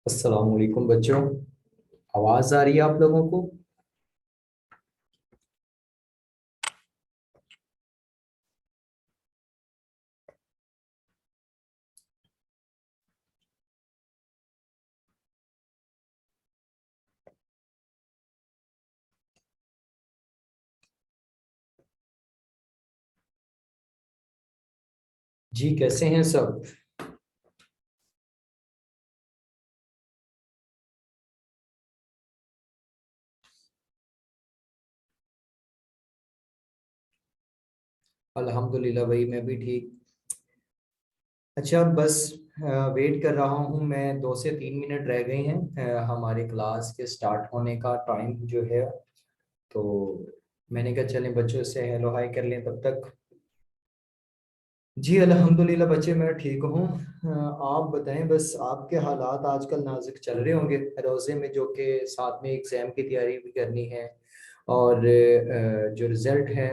अस्सलाम वालेकुम बच्चों। आवाज आ रही है आप लोगों को? जी, कैसे हैं सब? अल्हम्दुलिल्लाह भाई, मैं भी ठीक। अच्छा, बस वेट कर रहा हूँ मैं। 2 से 3 मिनट रह गए हैं हमारे क्लास के स्टार्ट होने का टाइम जो है। तो मैंने कहा चलें बच्चों से हेलो हाय कर लें तब तक। जी अल्हम्दुलिल्लाह बच्चे, मैं ठीक हूँ। आप बताएं, बस आपके हालात आजकल नाजुक चल रहे होंगे रोज़े में, जो कि साथ में एग्ज़ाम की तैयारी भी करनी है। और जो रिज़ल्ट है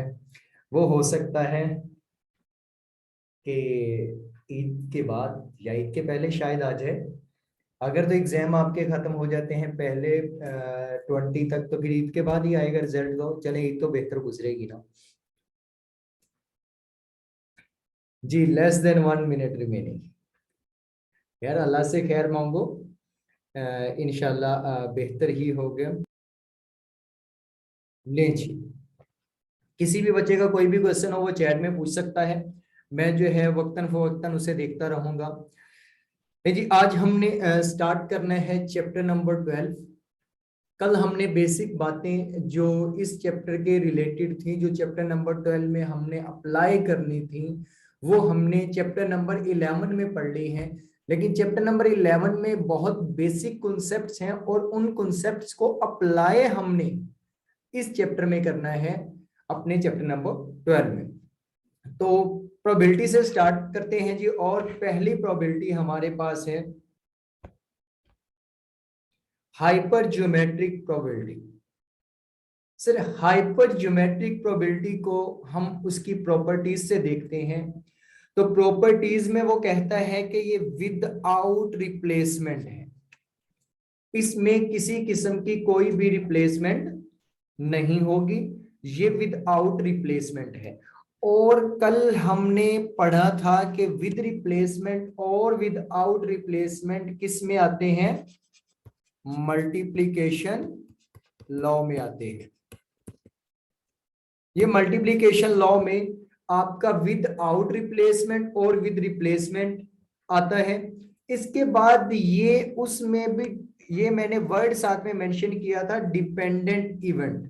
वो हो सकता है कि ईद के बाद या ईद के पहले शायद आ जाए। अगर तो एग्ज़ाम आपके ख़त्म हो जाते हैं पहले 20 तक, तो फिर ईद के बाद ही आएगा रिजल्ट। तो चले, ईद तो बेहतर गुजरेगी ना। जी, लेस देन 1 मिनट रिमेनिंग। यार अल्लाह से खैर मांगो, इंशाल्लाह बेहतर ही होगा। ले जी, किसी भी बच्चे का कोई भी क्वेश्चन हो वो चैट में पूछ सकता है। मैं जो है वक्तन फवक्तन उसे देखता रहूंगा। जी, आज हमने स्टार्ट करना है चैप्टर नंबर 12। कल हमने बेसिक बातें जो इस चैप्टर के रिलेटेड थी, जो चैप्टर नंबर 12 में हमने अप्लाई करनी थी, वो हमने चैप्टर नंबर 11 में पढ़ ली हैं। लेकिन चैप्टर नंबर 11 में बहुत बेसिक कॉन्सेप्ट्स हैं और उन कॉन्सेप्ट्स को अप्लाई हमने इस चैप्टर में करना है, अपने चैप्टर नंबर 12 में। तो प्रोबेबिलिटी से स्टार्ट करते हैं जी। और पहली प्रोबेबिलिटी हमारे पास है hyper geometric probability. Sir, hyper geometric probability को हम उसकी प्रॉपर्टीज से देखते हैं। तो प्रॉपर्टीज में वो कहता है कि ये विदाउट रिप्लेसमेंट है, इसमें किसी किस्म की कोई भी रिप्लेसमेंट नहीं होगी, ये विदाउट रिप्लेसमेंट है। और कल हमने पढ़ा था कि विद रिप्लेसमेंट और विदाउट रिप्लेसमेंट किस में आते हैं? मल्टीप्लिकेशन लॉ में आते हैं। ये मल्टीप्लिकेशन लॉ में आपका विद आउट रिप्लेसमेंट और विद रिप्लेसमेंट आता है। इसके बाद ये उसमें भी, ये मैंने वर्ड साथ में मेंशन किया था, डिपेंडेंट इवेंट।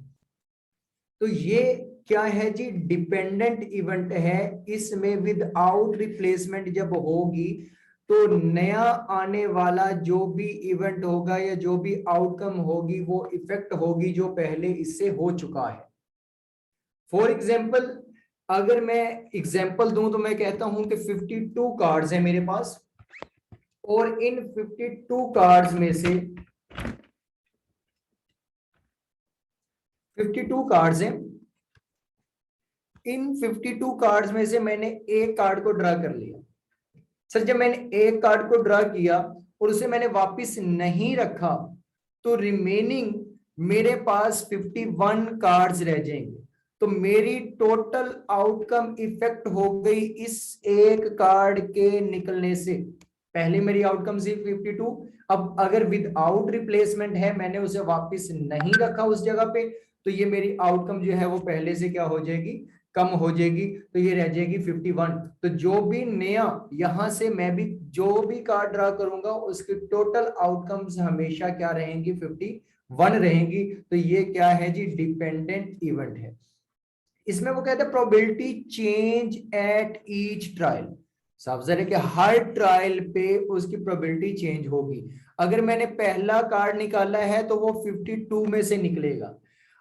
तो ये क्या है जी? डिपेंडेंट इवेंट है। इसमें विद आउट रिप्लेसमेंट जब होगी तो नया आने वाला जो भी इवेंट होगा या जो भी आउटकम होगी वो इफेक्ट होगी जो पहले इससे हो चुका है। फॉर एग्जाम्पल, अगर मैं एग्जाम्पल दूं तो मैं कहता हूं कि 52 कार्ड्स हैं मेरे पास, और इन 52 कार्ड्स में से 52 कार्ड्स हैं। इन 52 कार्ड्स में से मैंने एक कार्ड को ड्रा कर लिया। सर, जब मैंने एक कार्ड को ड्रा किया और उसे मैंने वापस नहीं रखा, तो रिमेनिंग मेरे पास 51 कार्ड्स रह जाएंगे। तो मेरी टोटल आउटकम इफेक्ट हो गई इस एक कार्ड के निकलने से। पहले मेरी आउटकम थी 52। अब अगर विदाउट रिप्लेसमेंट है, मैंने उसे वापस नहीं रखा उस जगह पे, तो ये मेरी आउटकम जो है वो पहले से क्या हो जाएगी? कम हो जाएगी। तो ये रह जाएगी 51। तो जो भी नया यहां से मैं भी जो भी कार्ड ड्रा करूंगा उसकी टोटल आउटकम्स हमेशा क्या रहेंगी? 51 रहेंगी। तो ये क्या है जी? डिपेंडेंट इवेंट है। इसमें वो कहते हैं probability change at each trial. साफ ज़ाहिर है कि हर ट्रायल पे उसकी प्रोबेबिलिटी चेंज होगी। अगर मैंने पहला कार्ड निकाला है तो वो 52 में से निकलेगा।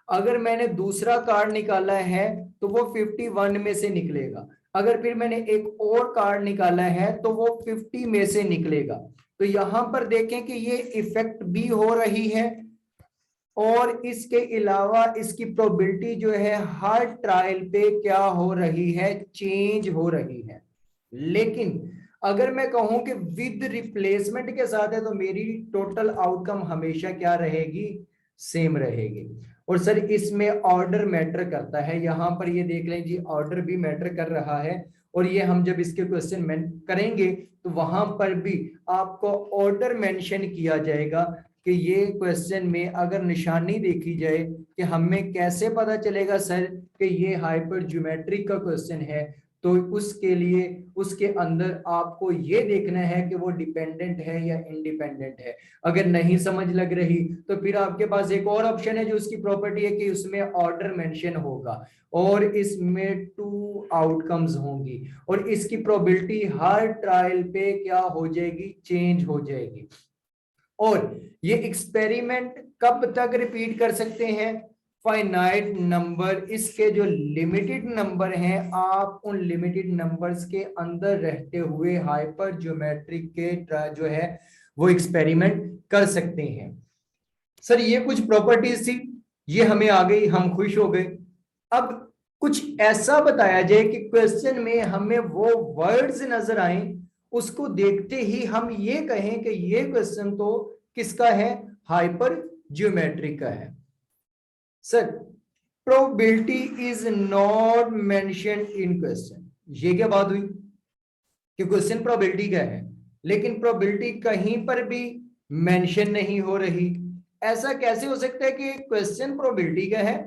अगर मैंने दूसरा कार्ड निकाला है तो वो 51 में से निकलेगा। अगर फिर मैंने एक और कार्ड निकाला है तो वो 50 में से निकलेगा। तो यहां पर देखें कि ये इफेक्ट भी हो रही है, और इसके अलावा इसकी प्रोबेबिलिटी जो है हर ट्रायल पे क्या हो रही है? चेंज हो रही है। लेकिन अगर मैं कहूं कि विद रिप्लेसमेंट के साथ है तो मेरी टोटल आउटकम हमेशा क्या रहेगी, सेम रहेगी। और सर इसमें ऑर्डर मैटर करता है, यहां पर ये देख लें जी, ऑर्डर भी मैटर कर रहा है। और ये हम जब इसके क्वेश्चन करेंगे तो वहां पर भी आपको ऑर्डर मेंशन किया जाएगा कि ये क्वेश्चन में अगर निशानी देखी जाए कि हमें कैसे पता चलेगा सर कि ये हाइपर ज्योमेट्रिक का क्वेश्चन है, तो उसके लिए उसके अंदर आपको ये देखना है कि वो डिपेंडेंट है या इंडिपेंडेंट है। अगर नहीं समझ लग रही तो फिर आपके पास एक और ऑप्शन है जो उसकी प्रॉपर्टी है कि उसमें ऑर्डर मेंशन होगा और इसमें 2 आउटकम्स होंगी और इसकी प्रोबेबिलिटी हर ट्रायल पे क्या हो जाएगी, चेंज हो जाएगी। और ये एक्सपेरिमेंट कब तक रिपीट कर सकते हैं, फाइनाइट नंबर, इसके जो लिमिटेड नंबर हैं आप उन लिमिटेड नंबर्स के अंदर रहते हुए हाइपर ज्योमेट्रिक के जो है वो एक्सपेरिमेंट कर सकते हैं। सर ये कुछ प्रॉपर्टीज थी, ये हमें आ गई, हम खुश हो गए। अब कुछ ऐसा बताया जाए कि क्वेश्चन में हमें वो वर्ड्स नजर आए, उसको देखते ही हम ये कहें कि ये क्वेश्चन तो किसका है, हाइपर ज्योमेट्रिक का है। Sir probability is not mentioned in question, ये क्या बात हुई कि क्वेश्चन प्रोबेबिलिटी का है लेकिन प्रोबेबिलिटी कहीं पर भी मेंशन नहीं हो रही। ऐसा कैसे हो सकता है कि क्वेश्चन प्रोबेबिलिटी का है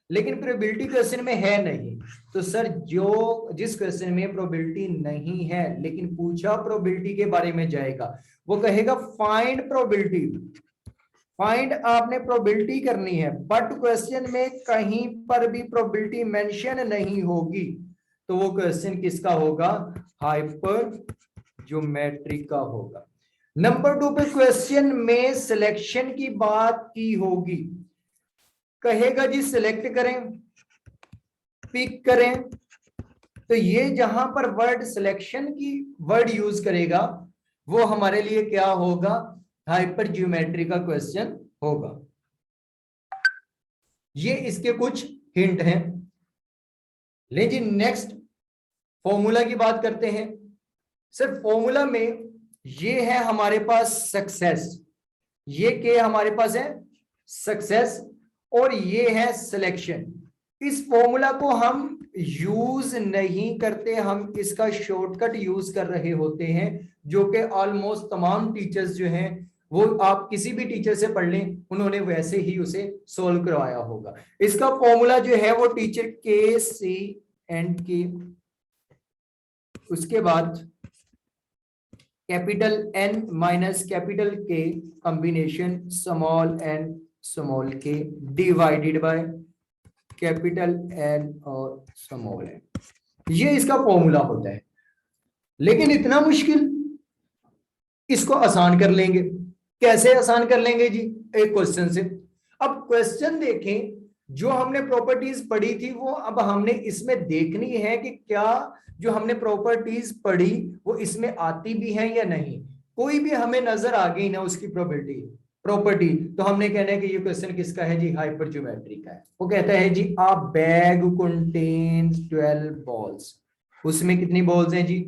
लेकिन प्रोबेबिलिटी क्वेश्चन में है नहीं? तो सर जो जिस क्वेश्चन में प्रोबेबिलिटी नहीं है लेकिन पूछा प्रोबेबिलिटी के बारे में जाएगा, वो कहेगा फाइंड प्रोबेबिलिटी। फाइंड आपने प्रोबेबिलिटी करनी है बट क्वेश्चन में कहीं पर भी प्रोबेबिलिटी मेंशन नहीं होगी, तो वो क्वेश्चन किसका होगा, हाइपर ज्योमेट्रिक का होगा। नंबर 2 पे क्वेश्चन में सिलेक्शन की बात की होगी, कहेगा जी सिलेक्ट करें, पिक करें, तो ये जहां पर वर्ड सिलेक्शन की वर्ड यूज करेगा वो हमारे लिए क्या होगा, हाइपर ज्योमेट्री का क्वेश्चन होगा। ये इसके कुछ हिंट हैं। ले जी नेक्स्ट फॉर्मूला की बात करते हैं। सर फॉर्मूला में ये है हमारे पास सक्सेस, ये क्या हमारे पास है, सक्सेस, और ये है सिलेक्शन। इस फॉर्मूला को हम यूज नहीं करते, हम इसका शॉर्टकट यूज कर रहे होते हैं जो कि ऑलमोस्ट तमाम टीचर्स जो हैं वो आप किसी भी टीचर से पढ़ लें उन्होंने वैसे ही उसे सोल्व करवाया होगा। इसका फॉर्मूला जो है वो टीचर के सी एंड की, उसके बाद कैपिटल एन माइनस कैपिटल के कॉम्बिनेशन स्मॉल एन स्मॉल के डिवाइडेड बाय कैपिटल एन और स्मॉल एन, ये इसका फॉर्मूला होता है। लेकिन इतना मुश्किल, इसको आसान कर लेंगे। कैसे आसान कर लेंगे जी, एक क्वेश्चन से। अब क्वेश्चन देखें, जो हमने प्रॉपर्टीज पढ़ी थी वो अब हमने इसमें देखनी है कि क्या जो हमने प्रॉपर्टीज पढ़ी वो इसमें आती भी है या नहीं। कोई भी हमें नजर आ गई ना उसकी प्रॉपर्टी, तो हमने कहना है कि ये क्वेश्चन किसका है जी, हाइपर ज्योमेट्री का है। वो कहता है जी आ बैग कंटेन्स 12 बॉल्स, उसमें कितनी बॉल्स हैं जी,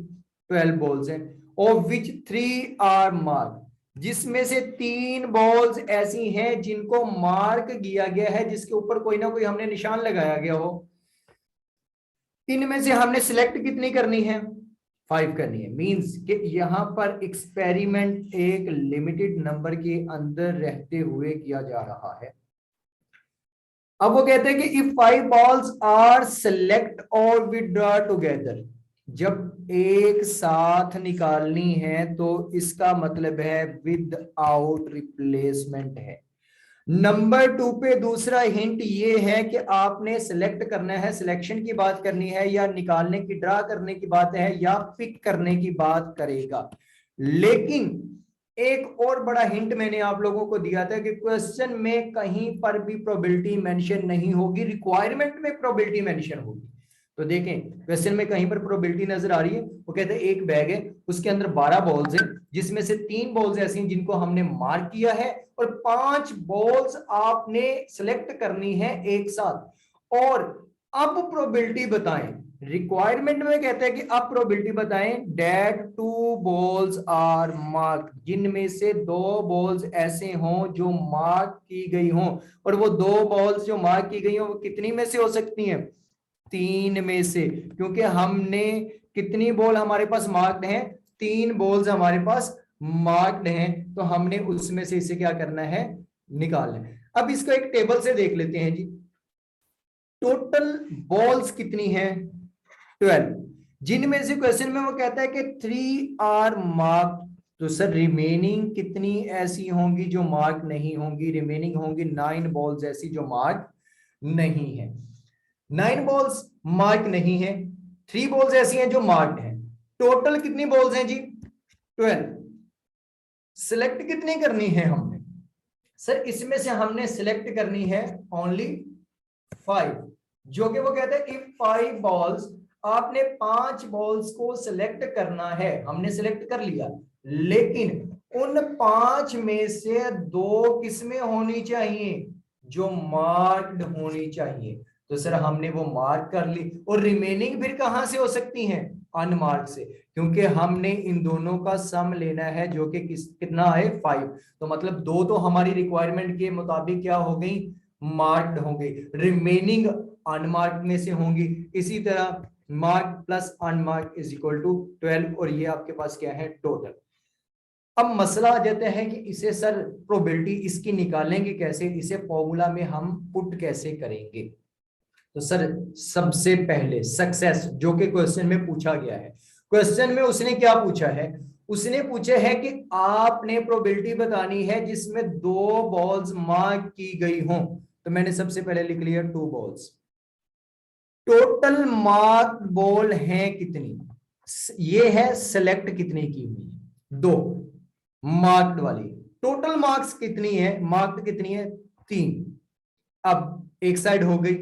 12 बॉल्स हैं, और विच 3 आर मार्क, जिसमें से 3 बॉल्स ऐसी हैं जिनको मार्क किया गया है, जिसके ऊपर कोई ना कोई हमने निशान लगाया गया हो। इनमें से हमने सिलेक्ट कितनी करनी है, 5 करनी है। मींस कि यहां पर एक्सपेरिमेंट एक लिमिटेड नंबर के अंदर रहते हुए किया जा रहा है। अब वो कहते हैं कि इफ 5 बॉल्स आर सेलेक्ट और विड्रॉ टुगेदर, जब एक साथ निकालनी है तो इसका मतलब है विद आउट रिप्लेसमेंट है। नंबर 2 पे दूसरा हिंट ये है कि आपने सिलेक्ट करना है, सिलेक्शन की बात करनी है, या निकालने की ड्रा करने की बात है, या पिक करने की बात करेगा। लेकिन एक और बड़ा हिंट मैंने आप लोगों को दिया था कि क्वेश्चन में कहीं पर भी प्रोबेबिलिटी मेंशन नहीं होगी, रिक्वायरमेंट में प्रोबेबिलिटी मेंशन होगी। तो देखें क्वेश्चन में कहीं पर प्रोबेबिलिटी नजर आ रही है, वो कहते हैं एक बैग है उसके अंदर 12 बॉल्स हैं जिसमें से 3 बॉल्स ऐसी हैं जिनको हमने मार्क किया है और 5 बॉल्स आपने सिलेक्ट करनी है एक साथ। और अब प्रोबेबिलिटी बताएं, रिक्वायरमेंट में कहता है कि आप प्रोबेबिलिटी बताएं डेट 2 बॉल्स आर मार्क, जिनमें से 2 बॉल्स ऐसे हों जो मार्क की गई हों, और वो 2 बॉल्स जो मार्क की गई हों वो कितनी में से हो सकती हैं? 3 में से, क्योंकि हमने कितनी बॉल हमारे पास मार्क्ड हैं? 3 बॉल्स हमारे पास मार्क्ड हैं, तो हमने उसमें से इसे क्या करना है? निकालना है। अब इसको एक टेबल से देख लेते हैं जी। टोटल बॉल्स कितनी हैं? 12, जिनमें से क्वेश्चन में वो कहता है कि 3 आर मार्क, तो सर रिमेनिंग कितनी ऐसी होंगी जो मार्क नहीं होंगी? रिमेनिंग होंगी 9 बॉल्स ऐसी जो मार्क नहीं है। 9 बॉल्स मार्क नहीं है, 3 बॉल्स ऐसी हैं जो मार्क्ड हैं। टोटल कितनी बॉल्स हैं जी? 12। सिलेक्ट कितनी करनी है हमने? सर इसमें से हमने सिलेक्ट करनी है ओनली 5, जो कि वो कहते हैं कि 5 बॉल्स, आपने 5 बॉल्स को सिलेक्ट करना है। हमने सिलेक्ट कर लिया, लेकिन उन 5 में से 2 किसमें होनी चाहिए? जो मार्क्ड होनी चाहिए। तो सर हमने वो मार्क कर ली, और रिमेनिंग फिर कहां से हो सकती हैं? अनमार्क से, क्योंकि हमने इन दोनों का सम लेना है जो कि कितना है? 5। तो मतलब 2 तो हमारी रिक्वायरमेंट के मुताबिक क्या हो गई? मार्क्ड होंगे, रिमेनिंग अनमार्क्ड में से होंगी। इसी तरह mark plus unmark is equal to 12, और ये आपके पास क्या है? टोटल। अब मसला आ जाता है कि इसे सर प्रोबेबिलिटी इसकी निकालेंगे कैसे? इसे फॉर्मूला में हम पुट कैसे करेंगे? तो सर सबसे पहले सक्सेस, जो कि क्वेश्चन में पूछा गया है, क्वेश्चन में उसने क्या पूछा है? उसने पूछा है कि आपने प्रोबेबिलिटी बतानी है जिसमें 2 बॉल्स मार्क की गई हों। तो मैंने सबसे पहले लिख लिया 2 बॉल्स। टोटल मार्क बॉल है कितनी? ये है सेलेक्ट कितनी की हुई है? 2 मार्क्ड वाली। टोटल मार्क्स कितनी है? मार्क्ड कितनी है? 3। अब एक साइड हो गई।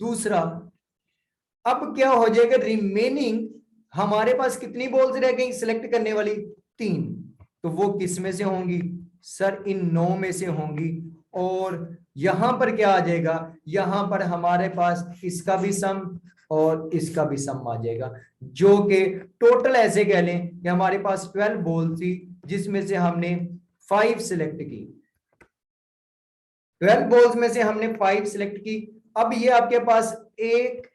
दूसरा, अब क्या हो जाएगा? रिमेनिंग हमारे पास कितनी बॉल्स रह गई सिलेक्ट करने वाली? 3। तो वो किस में से होंगी? सर इन 9 में से होंगी। और यहां पर क्या आ जाएगा? यहां पर हमारे पास इसका भी सम और इसका भी सम आ जाएगा, जो कि टोटल ऐसे कह लें कि हमारे पास 12 बॉल थी, जिसमें से हमने 5 सिलेक्ट की। 12 बॉल्स में से हमने 5 सिलेक्ट की। अब ये आपके पास एक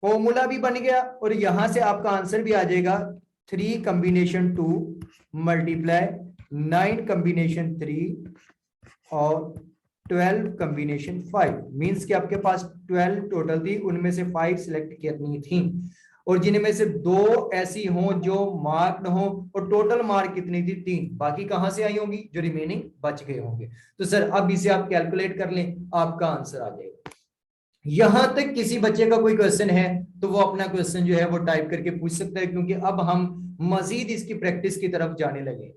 फॉर्मूला भी बन गया, और यहां से आपका आंसर भी आ जाएगा। 3 कॉम्बिनेशन 2 मल्टीप्लाई 9 कॉम्बिनेशन 3 और 12 कॉम्बिनेशन 5, मींस कि आपके पास 12 टोटल थी, उनमें से 5 सिलेक्ट करनी थी, और जिनमें से 2 ऐसी हों जो मार्क्ड हों, और टोटल मार्क कितनी थी? 3। बाकी कहां से आई होंगी? जो रिमेनिंग बच गए होंगे। तो सर अब इसे आप कैलकुलेट कर लें, आपका आंसर आ जाएगा। यहां तक किसी बच्चे का कोई क्वेश्चन है तो वो अपना क्वेश्चन जो है वो टाइप करके पूछ सकता है, क्योंकि अब हम मजीद इसकी प्रैक्टिस की तरफ जाने लगे।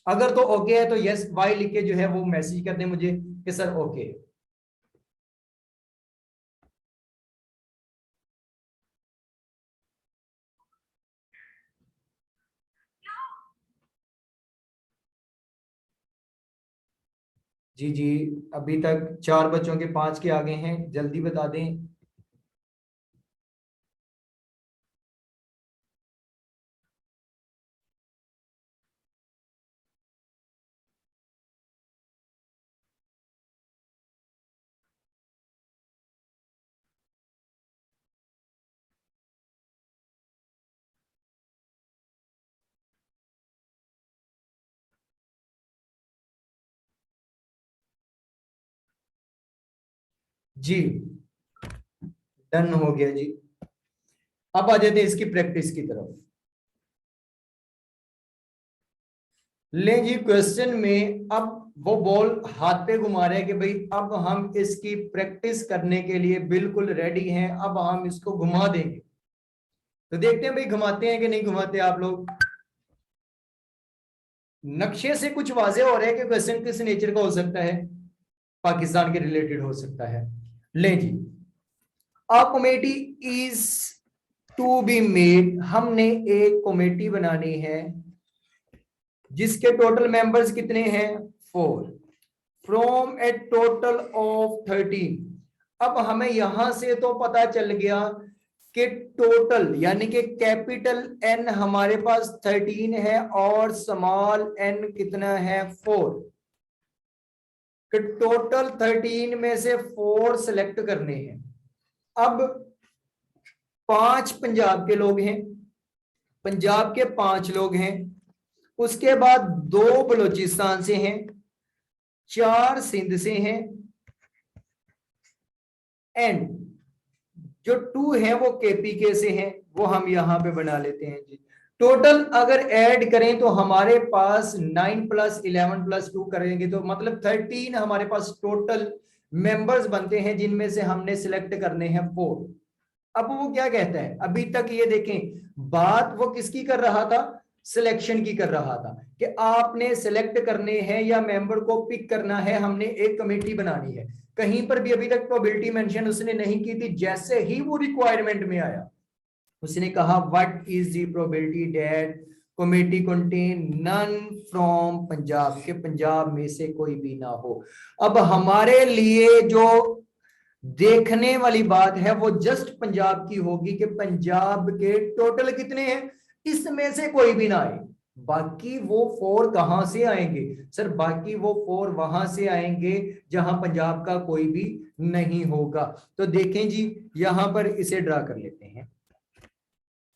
अगर तो ओके है तो यस वाई लिख के जो है वो मैसेज कर दें मुझे कि सर ओके। जी जी, अभी तक 4 बच्चों के 5 के आगे हैं, जल्दी बता दें। जी डन हो गया जी। अब आ जाते हैं इसकी प्रैक्टिस की तरफ। ले जी, क्वेश्चन में अब वो बॉल हाथ पे घुमा रहे हैं कि भाई अब हम इसकी प्रैक्टिस करने के लिए बिल्कुल रेडी हैं, अब हम इसको घुमा देंगे। तो देखते हैं भाई घुमाते हैं कि नहीं घुमाते आप लोग। नक्शे से कुछ वाज़ेह हो रहा है कि क्वेश्चन किस नेचर का हो सकता है? पाकिस्तान के रिलेटेड हो सकता है। ले जी, a committee is to be made, हमने एक कमेटी बनानी है जिसके टोटल मेंबर्स कितने हैं? 4, फ्रॉम ए टोटल ऑफ 13। अब हमें यहां से तो पता चल गया कि टोटल यानी कि कैपिटल एन हमारे पास 13 है और स्मॉल एन कितना है 4। कि टोटल 13 में से 4 सिलेक्ट करने हैं। अब 5 पंजाब के लोग हैं, पंजाब के 5 लोग हैं, उसके बाद 2 बलूचिस्तान से हैं, 4 सिंध से हैं, एंड जो 2 है वो केपीके से हैं, वो हम यहां पे बना लेते हैं जी। टोटल अगर ऐड करें तो हमारे पास 9 + 11 + 2 करेंगे तो मतलब 13 हमारे पास टोटल मेंबर्स बनते हैं, जिनमें से हमने सिलेक्ट करने हैं 4। अब वो क्या कहता है, अभी तक ये देखें बात वो किसकी कर रहा था, सिलेक्शन की कर रहा था कि आपने सिलेक्ट करने हैं या मेंबर को पिक करना है, हमने एक कमेटी बनानी है। कहीं पर भी अभी तक प्रोबेबिलिटी मेंशन उसने नहीं की थी। जैसे ही वो रिक्वायरमेंट में आया उसने कहा what is the probability that committee contain none from Punjab, के पंजाब में से कोई भी ना हो। अब हमारे लिए जो देखने वाली बात है वो जस्ट पंजाब की होगी कि पंजाब के टोटल कितने हैं, इसमें से कोई भी ना आए। बाकी वो 4 कहां से आएंगे सर, बाकी वो 4 वहां से आएंगे जहां पंजाब का कोई भी नहीं होगा। तो देखें जी यहां पर इसे ड्रा कर लेते हैं।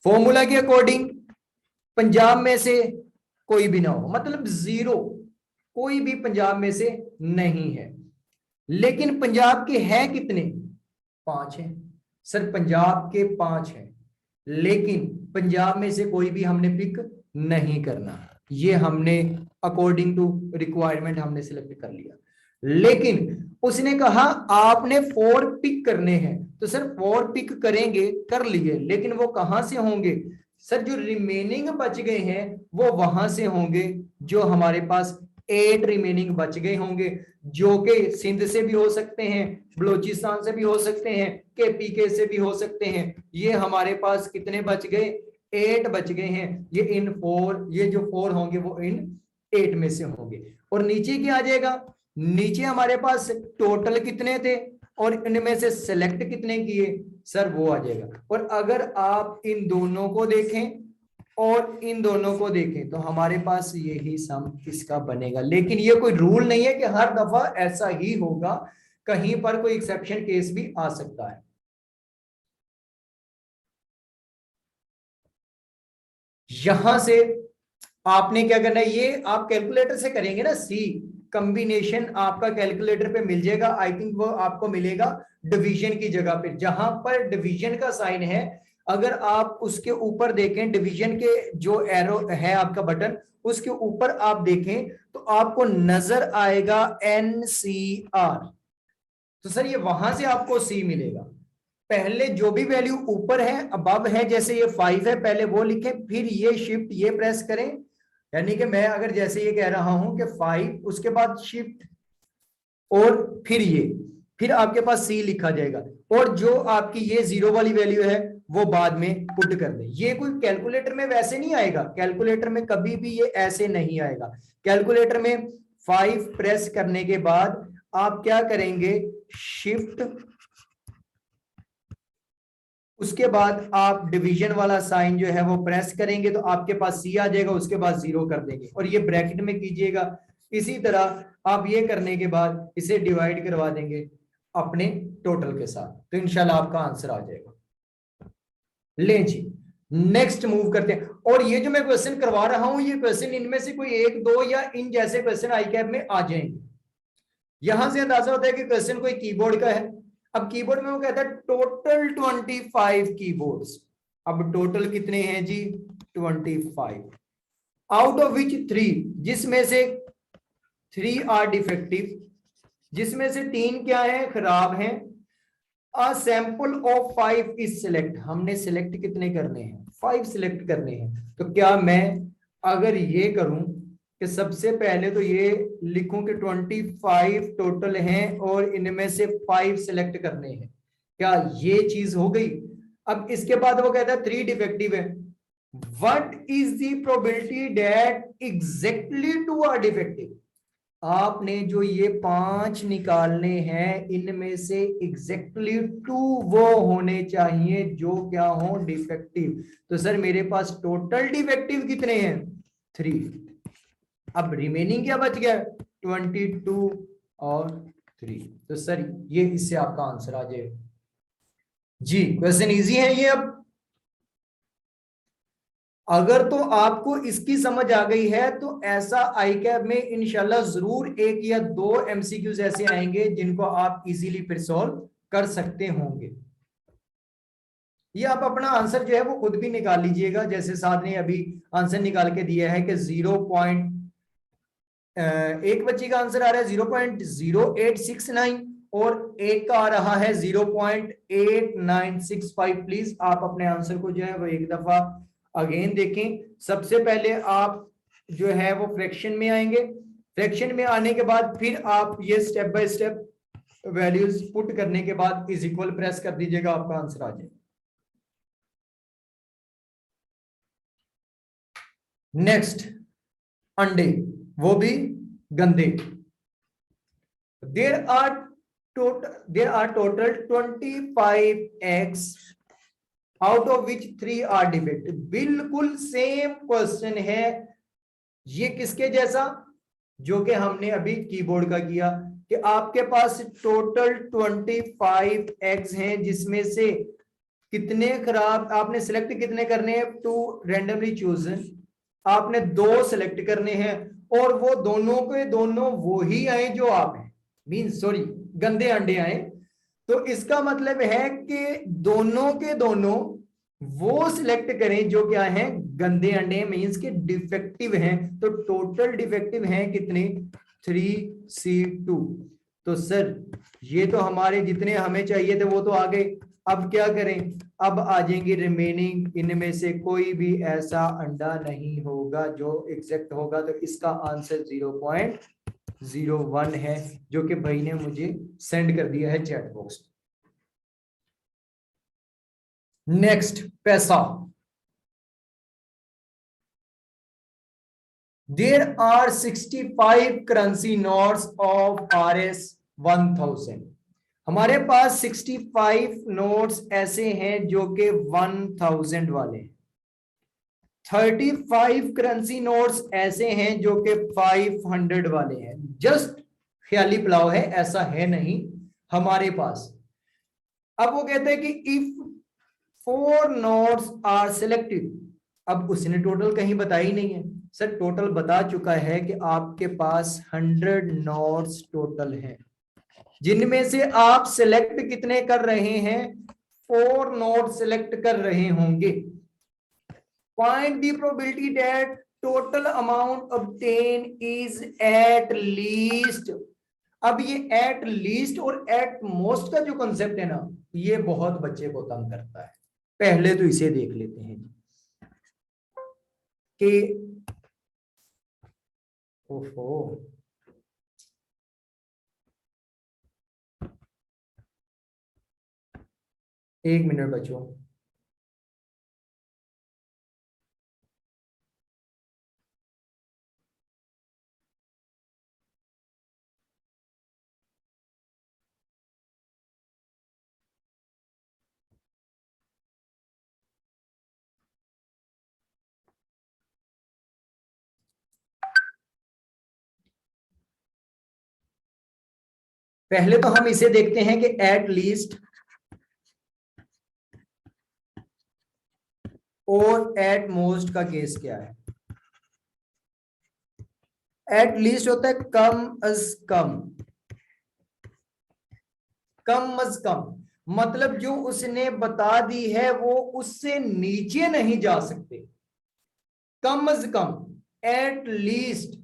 फॉर्मूला के अकॉर्डिंग पंजाब में से कोई भी ना हो, मतलब 0, कोई भी पंजाब में से नहीं है। लेकिन पंजाब के हैं कितने, 5 हैं सर, पंजाब के 5 हैं, लेकिन पंजाब में से कोई भी हमने पिक नहीं करना। ये हमने अकॉर्डिंग टू रिक्वायरमेंट हमने सिलेक्ट कर लिया। लेकिन उसने कहा आपने 4 पिक करने हैं, तो सर 4 पिक करेंगे, कर लिए, लेकिन वो कहां से होंगे सर, जो रिमेनिंग बच गए हैं वो वहां से होंगे, जो हमारे पास 8 रिमेनिंग बच गए होंगे, जो कि सिंध से भी हो सकते हैं, बलूचिस्तान से भी हो सकते हैं, केपीके से भी हो सकते हैं। ये हमारे पास कितने बच गए, 8 बच गए हैं। ये इन 4, ये जो 4 होंगे वो इन 8 में से होंगे। और नीचे क्या आ जाएगा, नीचे हमारे पास टोटल कितने थे और इनमें से सिलेक्ट कितने किए सर, वो आ जाएगा। और अगर आप इन दोनों को देखें और इन दोनों को देखें तो हमारे पास यही सम इसका बनेगा। लेकिन ये कोई रूल नहीं है कि हर दफा ऐसा ही होगा, कहीं पर कोई एक्सेप्शन केस भी आ सकता है। यहां से आपने क्या करना है, ये आप कैलकुलेटर से करेंगे ना, सी कॉम्बिनेशन आपका कैलकुलेटर पे मिल जाएगा। आई थिंक वो आपको मिलेगा डिवीजन की जगह पे, जहां पर डिवीजन का साइन है, अगर आप उसके ऊपर देखें डिवीजन के जो एरो है आपका बटन, उसके ऊपर आप देखें तो आपको नजर आएगा NCR। तो सर ये वहां से आपको सी मिलेगा। पहले जो भी वैल्यू ऊपर है अबव है, जैसे ये 5 है, पहले वो लिखें, फिर ये शिफ्ट ये प्रेस करें। यानी कि मैं अगर जैसे ये कह रहा हूं कि 5, उसके बाद शिफ्ट और फिर आपके पास सी लिखा जाएगा, और जो आपकी ये 0 वाली वैल्यू है वो बाद में पुट कर दें। ये कोई कैलकुलेटर में वैसे नहीं आएगा, कैलकुलेटर में कभी भी ये ऐसे नहीं आएगा। कैलकुलेटर में 5 प्रेस करने के बाद आप क्या करेंगे, शिफ्ट, उसके बाद आप डिवीजन वाला साइन जो है वो प्रेस करेंगे तो आपके पास सी आ जाएगा, उसके बाद 0 कर देंगे और ये ब्रैकेट में कीजिएगा। इसी तरह आप ये करने के बाद इसे डिवाइड करवा देंगे अपने टोटल के साथ, तो इंशाल्लाह आपका आंसर आ जाएगा। ले जी नेक्स्ट मूव करते हैं। और ये जो मैं क्वेश्चन करवा रहा हूं, ये क्वेश्चन इनमें से कोई 1 2 या इन जैसे क्वेश्चन आई कैप में आ जाएंगे। यहां से अंदाजा होता है कि क्वेश्चन कोई कीबोर्ड का है। अब कीबोर्ड में वो कहता है टोटल 25 कीबोर्ड्स। अब टोटल कितने हैं जी, 25, आउट ऑफ विच 3, जिसमें से 3 आर डिफेक्टिव, जिसमें से 3 क्या है, खराब हैं। A sample of 5 is select, हमने सिलेक्ट कितने करने हैं, 5 सिलेक्ट करने हैं। तो क्या मैं अगर ये करूं कि सबसे पहले तो ये लिखूं कि 25 टोटल हैं और इनमें से 5 सिलेक्ट करने हैं, क्या ये चीज हो गई। अब इसके बाद वो कहता है 3 डिफेक्टिव है, what is the probability that exactly 2 are defective. आपने जो ये 5 निकालने हैं इनमें से एग्जैक्टली 2 वो होने चाहिए जो क्या हो, डिफेक्टिव। तो सर मेरे पास टोटल डिफेक्टिव कितने हैं, 3। अब रिमेनिंग क्या बच गया, 22 और 3। तो सर ये इससे आपका आंसर आ जाएगा जी। क्वेश्चन इजी है ये। अब अगर तो आपको इसकी समझ आ गई है तो ऐसा आई कैब में इंशाल्लाह जरूर 1 या 2 एमसीक्यूज ऐसे आएंगे जिनको आप इजीली फिर सॉल्व कर सकते होंगे। ये आप अपना आंसर जो है वो खुद भी निकाल लीजिएगा। जैसे साथ ने अभी आंसर निकाल के दिया है कि 1 बच्चे का आंसर आ रहा है 0.0869 और एक का आ रहा है 0.8965। प्लीज आप अपने आंसर को जो है वो एक दफा अगेन देखें। सबसे पहले आप जो है वो फ्रैक्शन में आएंगे, फ्रैक्शन में आने के बाद फिर आप ये step by step values put करने के बाद इज इक्वल प्रेस कर दीजिएगा, आपका आंसर आ जाएगा। नेक्स्ट, अंडे, वो भी गंदे। There are total 25 eggs out of which 3 are defective. बिल्कुल सेम क्वेश्चन है ये, किसके जैसा जो कि हमने अभी कीबोर्ड का किया कि आपके पास टोटल 25 एग्स हैं जिसमें से कितने खराब, आपने सिलेक्ट कितने करने हैं, 2 रैंडमली चूजन, आपने 2 सिलेक्ट करने हैं और वो दोनों के दोनों वो ही आए जो आप हैं, मीन सॉरी गंदे अंडे आए। तो इसका मतलब है कि दोनों के दोनों वो सिलेक्ट करें जो क्या है, गंदे अंडे, मींस के डिफेक्टिव हैं। तो टोटल डिफेक्टिव हैं कितने, 3C2। तो सर ये तो हमारे जितने हमें चाहिए थे वो तो आ गए। अब क्या करें, अब आ जाएंगे रिमेनिंग, इनमें से कोई भी ऐसा अंडा नहीं होगा जो एग्जैक्ट होगा। तो इसका आंसर 0.01 है जो कि भाई ने मुझे सेंड कर दिया है चैट बॉक्स। नेक्स्ट, पैसा। There are 65 currency notes of RS 1000। हमारे पास 65 नोट्स ऐसे हैं जो कि 1000 वाले हैं। 35 करेंसी नोट्स ऐसे हैं जो कि 500 वाले हैं। जस्ट ख्याली पुलाव है, ऐसा है नहीं हमारे पास। अब वो कहते हैं कि इफ 4 नोट्स आर सिलेक्टेड। अब उसने टोटल कहीं बताया ही नहीं है। सर टोटल बता चुका है कि आपके पास 100 नोट्स टोटल हैं जिनमें से आप सिलेक्ट कितने कर रहे हैं, 4 नोट सिलेक्ट कर रहे होंगे। Find the probability that total amount obtained is at least। अब ये एट लीस्ट और एट मोस्ट का जो कंसेप्ट है ना, ये बहुत बच्चे को तंग करता है। पहले तो इसे देख लेते हैं कि ओहो, एक मिनट बच्चों। पहले तो हम इसे देखते हैं कि एट लीस्ट और एट मोस्ट का केस क्या है। एट लीस्ट होता है कम अज कम, कम अज कम मतलब जो उसने बता दी है वो उससे नीचे नहीं जा सकते। कम अज कम, एट लीस्ट,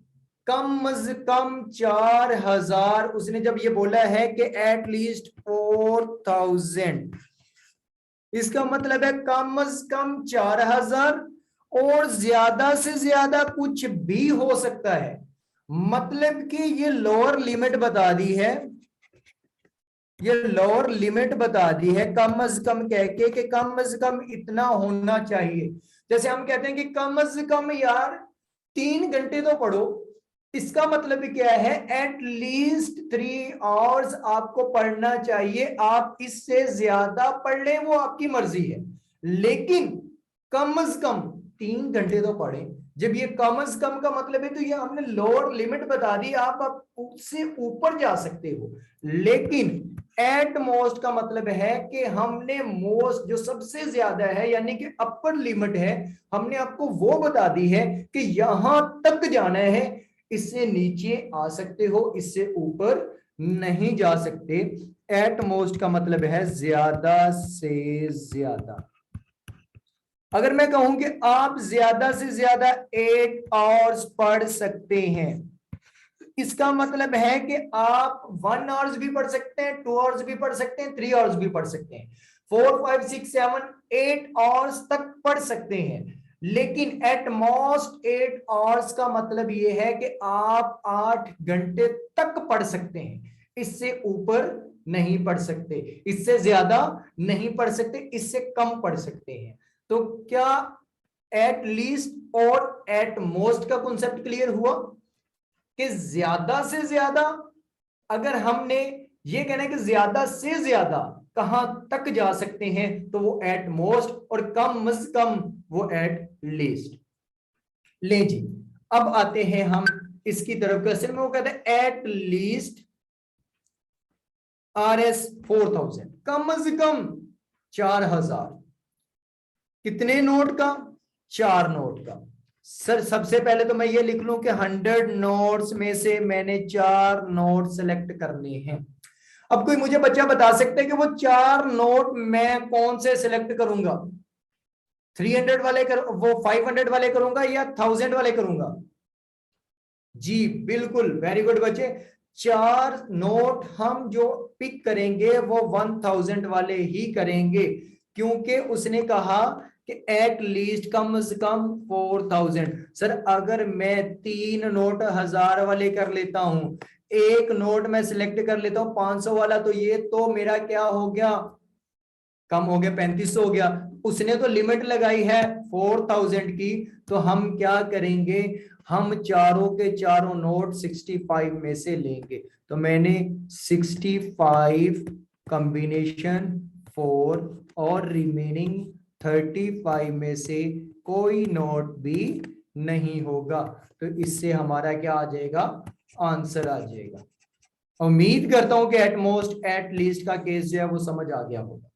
कम अज कम 4000। उसने जब ये बोला है कि एट लीस्ट 4000, इसका मतलब है कम अज कम 4000 और ज्यादा से ज्यादा कुछ भी हो सकता है। मतलब कि ये लोअर लिमिट बता दी है, ये लोअर लिमिट बता दी है कम अज कम कह के कि कम अज कम इतना होना चाहिए। जैसे हम कहते हैं कि कम अज कम यार 3 घंटे तो पढ़ो, इसका मतलब क्या है, एट लीस्ट 3 आवर्स आपको पढ़ना चाहिए। आप इससे ज्यादा पढ़ लें वो आपकी मर्जी है, लेकिन कम से कम 3 घंटे तो पढ़ें। जब ये कम से कम का मतलब है तो ये हमने लोअर लिमिट बता दी, आप उससे ऊपर जा सकते हो, लेकिन एट मोस्ट का मतलब है कि हमने मोस्ट जो सबसे ज्यादा है यानी कि अपर लिमिट है, हमने आपको वो बता दी है कि यहां तक जाना है, इससे नीचे आ सकते हो, इससे ऊपर नहीं जा सकते। एट मोस्ट का मतलब है ज्यादा से ज्यादा। अगर मैं कहूं कि आप ज्यादा से ज्यादा 8 आवर्स पढ़ सकते हैं, इसका मतलब है कि आप 1 आवर्स भी पढ़ सकते हैं, 2 आवर्स भी पढ़ सकते हैं, 3 आवर्स भी पढ़ सकते हैं, 4 5 6 7 8 आवर्स तक पढ़ सकते हैं। लेकिन एट मोस्ट 8 आवर्स का मतलब यह है कि आप 8 घंटे तक पढ़ सकते हैं, इससे ऊपर नहीं पढ़ सकते, इससे ज्यादा नहीं पढ़ सकते, इससे कम पढ़ सकते हैं। तो क्या एट लीस्ट और एट मोस्ट का कॉन्सेप्ट क्लियर हुआ कि ज्यादा से ज्यादा अगर हमने ये कहना है कि ज्यादा से ज्यादा कहां तक जा सकते हैं तो वो एट मोस्ट, और कम से कम वो एट लीस्ट। ले जी, अब आते हैं हम इसकी तरफ। क्वेश्चन में वो कहते हैं एट लीस्ट RS 4000, कम से कम 4000। कितने नोट का? 4 नोट का। सर सबसे पहले तो मैं ये लिख लूं कि 100 नोट्स में से मैंने 4 नोट सेलेक्ट करने हैं। अब कोई मुझे बच्चा बता सकते हैं कि वो 4 नोट मैं कौन से सिलेक्ट करूंगा? 300 वाले वो 500 वाले करूंगा या 1000 वाले करूंगा? जी बिल्कुल, वेरी गुड बच्चे। 4 नोट हम जो पिक करेंगे वो 1000 वाले ही करेंगे, क्योंकि उसने कहा कि एट लीस्ट कम से कम 4000। सर अगर मैं 3 नोट 1000 वाले कर लेता हूं, एक नोट मैं सिलेक्ट कर लेता हूं 500 वाला, तो ये तो मेरा क्या हो गया, कम हो गया, 3500 हो गया। उसने तो लिमिट लगाई है 4000 की, तो हम क्या करेंगे, हम चारों के चारों नोट 65 में से लेंगे। तो मैंने 65 कॉम्बिनेशन 4 और रिमेनिंग 35 में से कोई नोट भी नहीं होगा, तो इससे हमारा क्या आ जाएगा, आंसर आ जाएगा। उम्मीद करता हूं कि एट मोस्ट एट लीस्ट का केस जो है वो समझ आ गया होगा।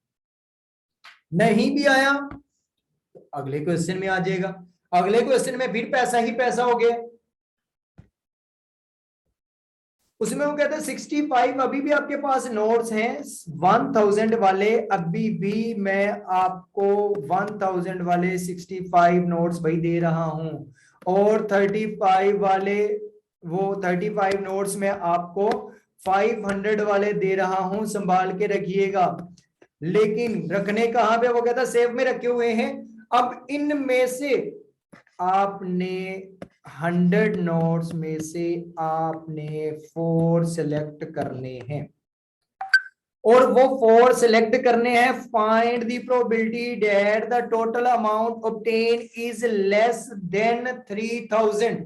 नहीं भी आया तो अगले क्वेश्चन में आ जाएगा। अगले क्वेश्चन में फिर पैसा ही पैसा हो गया। उसमें वो कहते हैं 65 अभी भी आपके पास नोट्स हैं 1000 वाले, अभी भी मैं आपको 1000 वाले 65 नोट्स भाई दे रहा हूं, और 35 वाले वो 35 नोट्स में आपको 500 वाले दे रहा हूं, संभाल के रखिएगा। लेकिन रखने कहां पे, वो कहता सेव में रखे हुए हैं। अब इनमें से आपने 100 नोट्स में से आपने 4 सिलेक्ट करने हैं, और वो 4 सिलेक्ट करने हैं। Find the probability that the total amount obtain is less than 3000।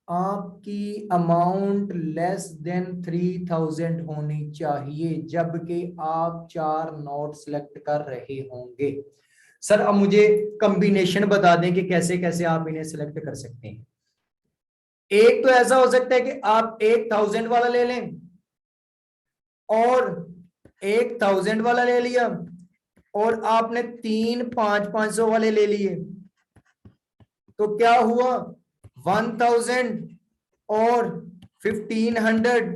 आपकी अमाउंट लेस देन 3000 होनी चाहिए जबकि आप 4 नोट सिलेक्ट कर रहे होंगे। सर अब मुझे कॉम्बिनेशन बता दें कि कैसे कैसे आप इन्हें सिलेक्ट कर सकते हैं। एक तो ऐसा हो सकता है कि आप 1000 वाला ले लें और 1000 वाला ले लिया, और आपने 3 500 वाले ले लिए, तो क्या हुआ, 1000 और 1500,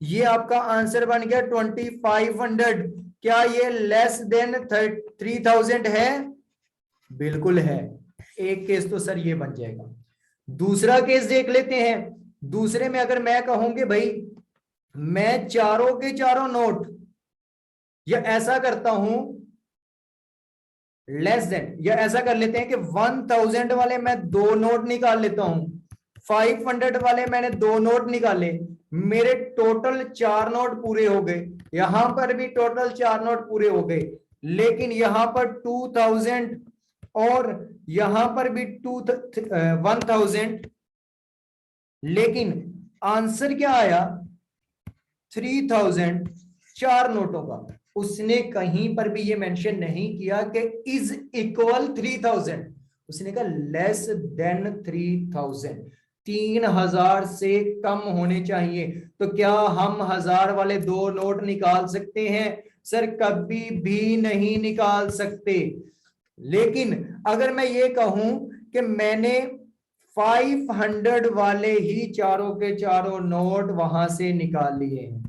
ये आपका आंसर बन गया 2500। क्या ये लेस देन 3000 है? बिल्कुल है। एक केस तो सर ये बन जाएगा। दूसरा केस देख लेते हैं। दूसरे में अगर मैं कहूंगी भाई मैं चारों के चारों नोट, या ऐसा करता हूं लेस देन, या ऐसा कर लेते हैं कि 1000 वाले मैं 2 नोट निकाल लेता हूं, 500 वाले मैंने 2 नोट निकाले, मेरे टोटल 4 नोट पूरे हो गए। यहां पर भी टोटल 4 नोट पूरे हो गए, लेकिन यहां पर 2000 और यहां पर भी 1000, लेकिन आंसर क्या आया 3000, 4 नोटों का। उसने कहीं पर भी ये मेंशन नहीं किया कि इज इक्वल 3000, उसने कहा लेस देन 3000, 3000 से कम होने चाहिए। तो क्या हम 1000 वाले 2 नोट निकाल सकते हैं? सर कभी भी नहीं निकाल सकते। लेकिन अगर मैं ये कहूं कि मैंने 500 वाले ही चारों के चारों नोट वहां से निकाल लिए हैं,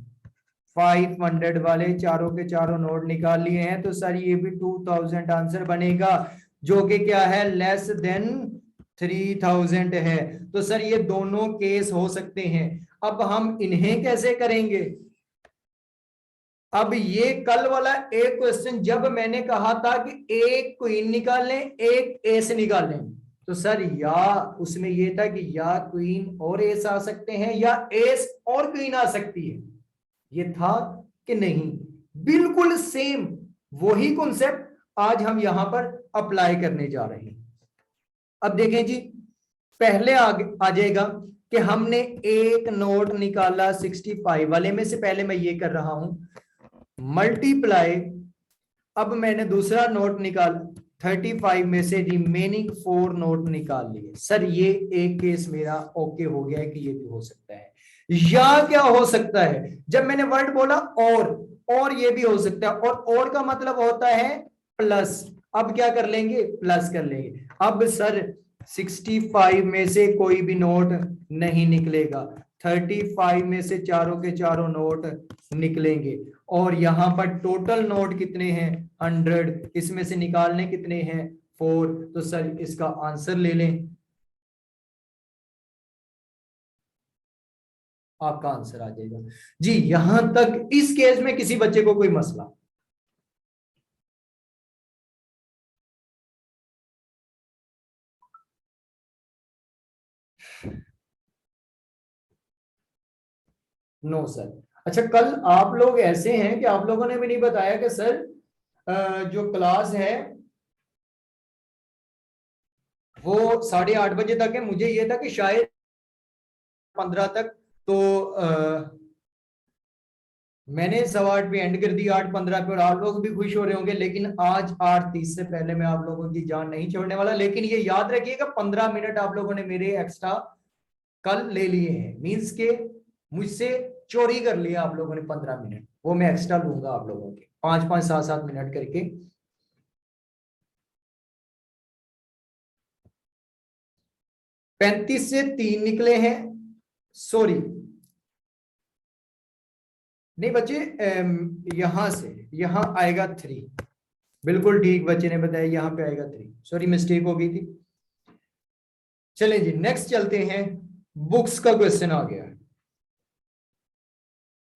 500 वाले चारों के चारों नोट निकाल लिए हैं, तो सर ये भी 2000 आंसर बनेगा, जो कि क्या है लेस देन 3000 है। तो सर ये दोनों केस हो सकते हैं। अब हम इन्हें कैसे करेंगे? अब ये कल वाला एक क्वेश्चन जब मैंने कहा था कि एक क्वीन निकाल लें एक एस निकाल लें, तो सर या उसमें ये था कि या क्वीन और एस आ सकते हैं या एस और क्वीन आ सकती है, ये था कि नहीं? बिल्कुल सेम वही कॉन्सेप्ट आज हम यहां पर अप्लाई करने जा रहे हैं। अब देखें जी, पहले आ जाएगा कि हमने एक नोट निकाला 65 वाले में से, पहले मैं ये कर रहा हूं मल्टीप्लाई, अब मैंने दूसरा नोट निकाल 35 में से रिमेनिंग 4 नोट निकाल लिए। सर ये एक केस मेरा ओके हो गया है कि ये भी हो सकता है। या क्या हो सकता है, जब मैंने वर्ड बोला और ये भी हो सकता है, और का मतलब होता है प्लस। अब क्या कर लेंगे? प्लस कर लेंगे। अब सर 65 में से कोई भी नोट नहीं निकलेगा, 35 में से चारों के चारों नोट निकलेंगे, और यहां पर टोटल नोट कितने हैं 100, इसमें से निकालने कितने हैं 4। तो सर इसका आंसर ले लें, आपका आंसर आ जाएगा जी। यहां तक इस केस में किसी बच्चे को कोई मसला? No sir. अच्छा, कल आप लोग ऐसे हैं कि आप लोगों ने भी नहीं बताया कि सर जो क्लास है वो 8:30 बजे तक है। मुझे ये था कि शायद 15 तक, तो मैंने 8:15 पे एंड कर दी, 8:15 पे, और आप लोग भी खुश हो रहे होंगे। लेकिन आज 8:30 से पहले मैं आप लोगों की जान नहीं छोड़ने वाला। लेकिन ये याद रखिएगा 15 मिनट आप लोगों ने मेरे एक्स्ट्रा कल ले लिए हैं, मीन्स के मुझसे चोरी कर लिया आप लोगों ने 15 मिनट, वो मैं एक्स्ट्रा लूंगा आप लोगों के 5-5, 7-7 मिनट करके। 35 से 3 निकले हैं, सॉरी नहीं बच्चे, यहां से यहां आएगा 3। बिल्कुल ठीक बच्चे ने बताया, यहां पे आएगा 3, सॉरी मिस्टेक हो गई थी। चलें जी नेक्स्ट चलते हैं, बुक्स का क्वेश्चन आ गया है।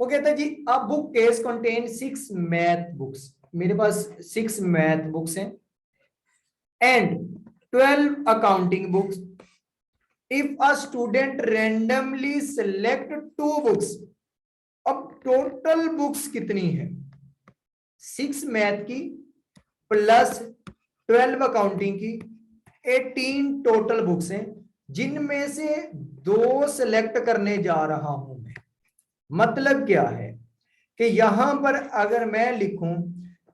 वो कहता है जी a book case contain 6 math books, मेरे पास 6 मैथ बुक्स हैं and 12 accounting books. If a student randomly select 2 books, अब टोटल बुक्स कितनी है? 6 मैथ की प्लस 12 अकाउंटिंग की, 18 टोटल बुक्स हैं, जिनमें से 2 सेलेक्ट करने जा रहा हूं मैं। मतलब क्या है कि यहां पर अगर मैं लिखूं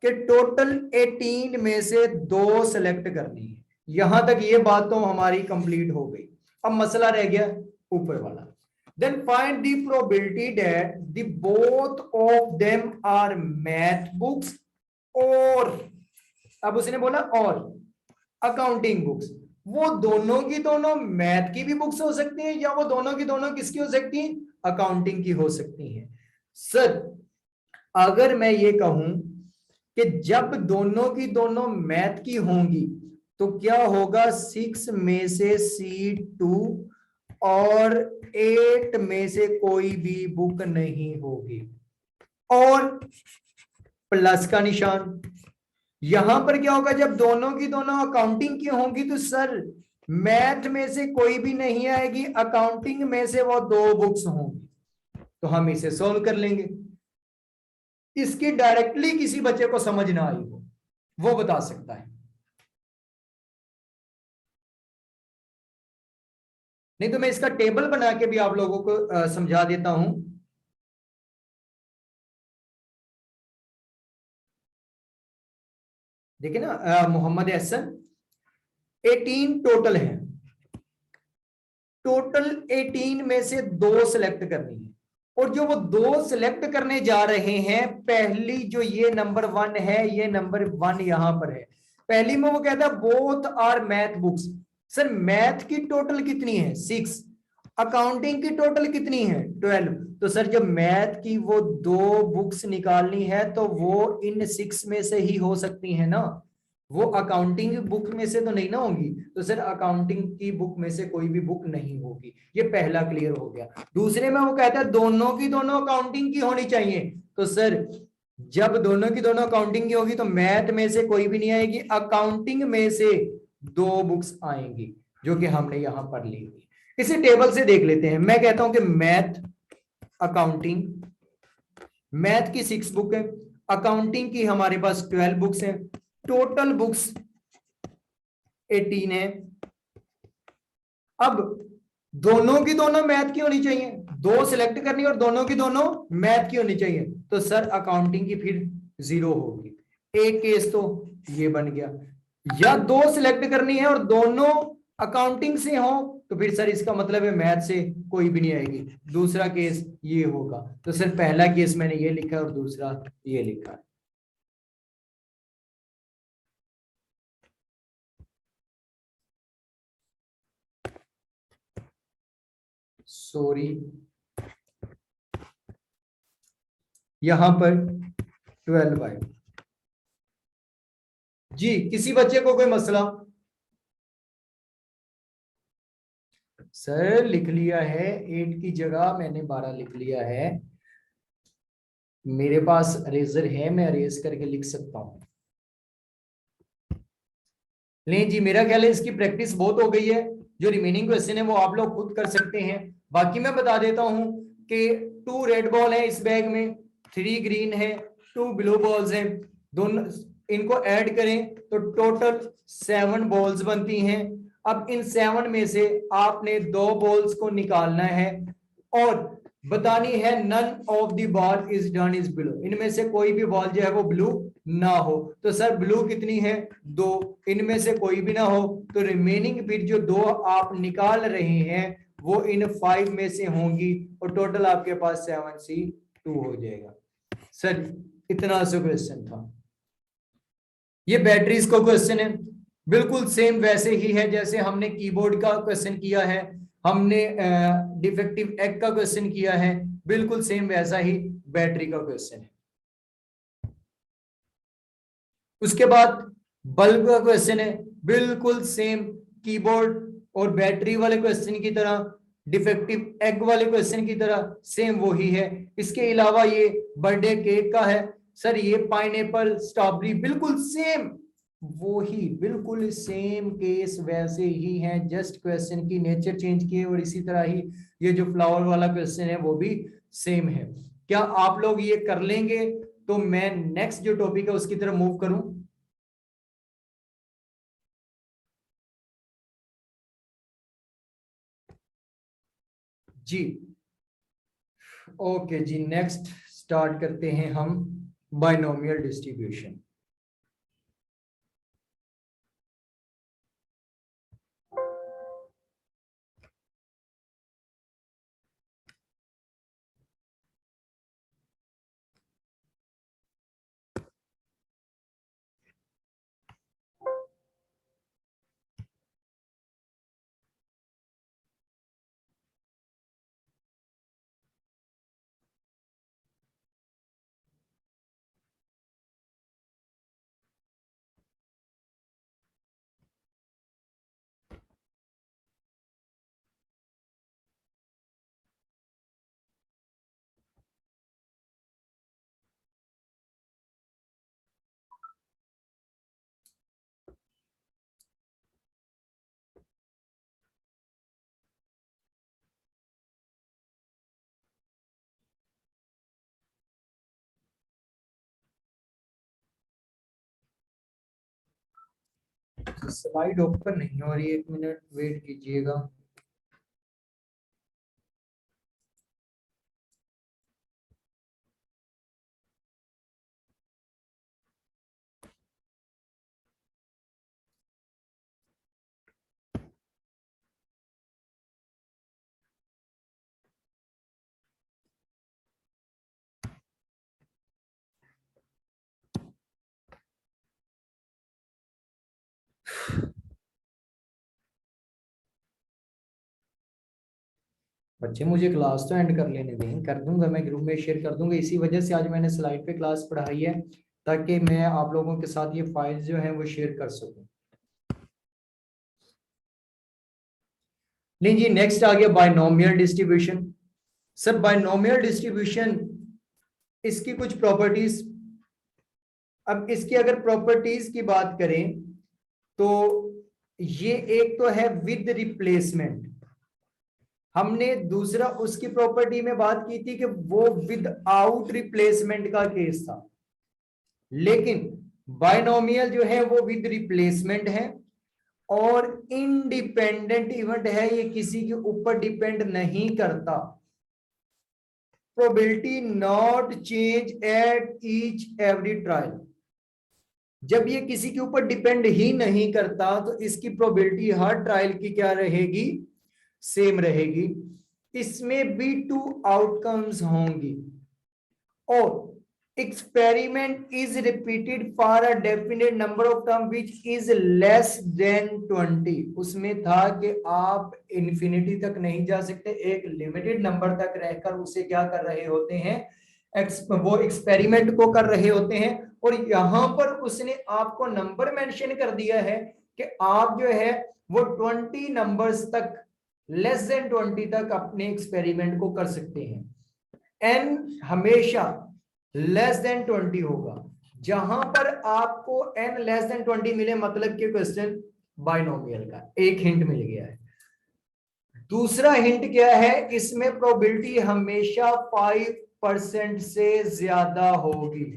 कि टोटल 18 में से 2 सेलेक्ट करनी है, यहां तक ये बात तो हमारी कंप्लीट हो गई। अब मसला रह गया ऊपर वाला, then find the probability that the both of them are math books, और अब उसने बोला और अकाउंटिंग बुक्स, वो दोनों की दोनों मैथ की भी बुक्स हो सकती हैं या वो दोनों की दोनों किसकी हो सकती हैं? अकाउंटिंग की हो सकती हैं। सर अगर मैं ये कहूं कि जब दोनों की दोनों मैथ की होंगी तो क्या होगा? 6 में से C2 और 8 में से कोई भी बुक नहीं होगी, और प्लस का निशान। यहां पर क्या होगा? जब दोनों की दोनों अकाउंटिंग की होंगी तो सर मैथ में से कोई भी नहीं आएगी, अकाउंटिंग में से वो 2 बुक्स होंगी, तो हम इसे सॉल्व कर लेंगे। इसकी डायरेक्टली किसी बच्चे को समझ ना आई हो वो बता सकता है। नहीं तो मैं इसका टेबल बना के भी आप लोगों को समझा देता हूं। देखिए ना, मोहम्मद एहसन 18 टोटल है, टोटल 18 में से दो सिलेक्ट करनी है, और जो वो दो सिलेक्ट करने जा रहे हैं, पहली जो ये नंबर 1 है, ये नंबर 1 यहां पर है, पहली में वो कहता है both are math books. Sir math की टोटल कितनी है 6, अकाउंटिंग की टोटल कितनी है 12। तो सर जब मैथ की वो दो बुक्स निकालनी है तो वो इन 6 में से ही हो सकती है ना, वो अकाउंटिंग बुक में से तो नहीं ना होगी। तो सर अकाउंटिंग की बुक में से कोई भी बुक नहीं होगी, ये पहला क्लियर हो गया। दूसरे में वो कहता है दोनों की दोनों अकाउंटिंग की होनी चाहिए। तो सर जब दोनों की दोनों अकाउंटिंग की होगी तो मैथ में से कोई भी नहीं आएगी, अकाउंटिंग में से दो बुक्स आएंगी, जो कि हमने यहां पर ली हुई। इसे टेबल से देख लेते हैं। मैं कहता हूं कि मैथ अकाउंटिंग, मैथ की 6 बुक है, अकाउंटिंग की हमारे पास 12 बुक्स हैं, टोटल बुक्स 18 है। अब दोनों की दोनों मैथ की होनी चाहिए, दो सिलेक्ट करनी और दोनों की दोनों मैथ की होनी चाहिए। तो सर अकाउंटिंग की फिर 0 होगी। एक केस तो ये बन गया, या दो सिलेक्ट करनी है और दोनों अकाउंटिंग से हो, तो फिर सर इसका मतलब है मैथ से कोई भी नहीं आएगी। दूसरा केस ये होगा। तो सर पहला केस मैंने ये लिखा है और दूसरा ये लिखा है। सॉरी, यहां पर 12 आए। जी किसी बच्चे को कोई मसला? सर लिख लिया है, 8 की जगह मैंने 12 लिख लिया है। मेरे पास अरेजर है, मैं अरेज करके लिख सकता हूं। नहीं जी, मेरा ख्याल है इसकी प्रैक्टिस बहुत हो गई है। जो रिमेनिंग क्वेश्चन है वो आप लोग खुद कर सकते हैं। बाकी मैं बता देता हूं कि 2 रेड बॉल है इस बैग में, 3 ग्रीन है, 2 ब्लू बॉल्स हैं। दोनों इनको ऐड करें तो टोटल 7 बॉल्स बनती हैं। अब इन 7 में से आपने 2 बॉल्स को निकालना है और बतानी है none of the ball is done is blue, इनमें से कोई भी बॉल जो है वो ब्लू ना हो। तो सर ब्लू कितनी है 2, इनमें से कोई भी ना हो, तो रिमेनिंग फिर जो 2 आप निकाल रहे हैं वो इन 5 में से होंगी, और टोटल आपके पास 7C2 हो जाएगा। सर इतना सा क्वेश्चन था। ये बैटरीज का क्वेश्चन है, बिल्कुल सेम वैसे ही है जैसे हमने कीबोर्ड का क्वेश्चन किया है, हमने डिफेक्टिव एग का क्वेश्चन किया है, बिल्कुल सेम वैसा ही बैटरी का क्वेश्चन है। उसके बाद बल्ब का क्वेश्चन है, बिल्कुल सेम कीबोर्ड और बैटरी वाले क्वेश्चन की तरह, डिफेक्टिव एग वाले क्वेश्चन की तरह सेम वो ही है। इसके अलावा ये बर्थडे केक का है, सर ये पाइनएप्पल स्ट्रॉबेरी, बिल्कुल सेम वो ही, बिल्कुल सेम केस वैसे ही है, जस्ट क्वेश्चन की नेचर चेंज की है। और इसी तरह ही ये जो फ्लावर वाला क्वेश्चन है वो भी सेम है। क्या आप लोग ये कर लेंगे? तो मैं नेक्स्ट जो टॉपिक है उसकी तरफ मूव करूं। जी ओके जी, नेक्स्ट स्टार्ट करते हैं हम बाइनोमियल डिस्ट्रीब्यूशन। स्लाइड ओपन नहीं हो रही, 1 मिनट वेट कीजिएगा। बच्चे मुझे क्लास तो एंड कर लेने दें, कर दूंगा, मैं ग्रुप में शेयर कर दूंगा। इसी वजह से आज मैंने स्लाइड पे क्लास पढ़ाई है, ताकि मैं आप लोगों के साथ ये फाइल्स जो है वो शेयर कर सकूं। लीजिए नेक्स्ट आ गया binomial distribution. Sir binomial distribution, इसकी कुछ प्रॉपर्टीज। अब इसकी अगर प्रॉपर्टीज की बात करें तो ये एक तो है विद रिप्लेसमेंट। हमने दूसरा उसकी प्रॉपर्टी में बात की थी कि वो विद आउट रिप्लेसमेंट का केस था, लेकिन बायनोमियल जो है वो विद रिप्लेसमेंट है और इंडिपेंडेंट इवेंट है, ये किसी के ऊपर डिपेंड नहीं करता। Probability not change at each every trial. जब ये किसी के ऊपर डिपेंड ही नहीं करता तो इसकी प्रोबेबिलिटी हर ट्रायल की क्या रहेगी, सेम रहेगी। इसमें भी 2 आउटकम्स होंगी और experiment is repeated for a definite number of term which is less than 20। उसमें था कि आप इन्फिनिटी तक नहीं जा सकते, एक लिमिटेड नंबर तक रहकर उसे क्या कर रहे होते हैं, वो एक्सपेरिमेंट को कर रहे होते हैं। और यहां पर उसने आपको नंबर मेंशन कर दिया है कि आप जो है वो 20 नंबर्स तक, लेस देन 20 तक अपने एक्सपेरिमेंट को कर सकते हैं। एन हमेशा लेस देन 20 होगा। जहां पर आपको एन लेस देन 20 मिले, मतलब कि क्वेश्चन बायनोमियल का एक हिंट मिल गया है। दूसरा हिंट क्या है, इसमें प्रोबेबिलिटी हमेशा 5% से ज्यादा होगी।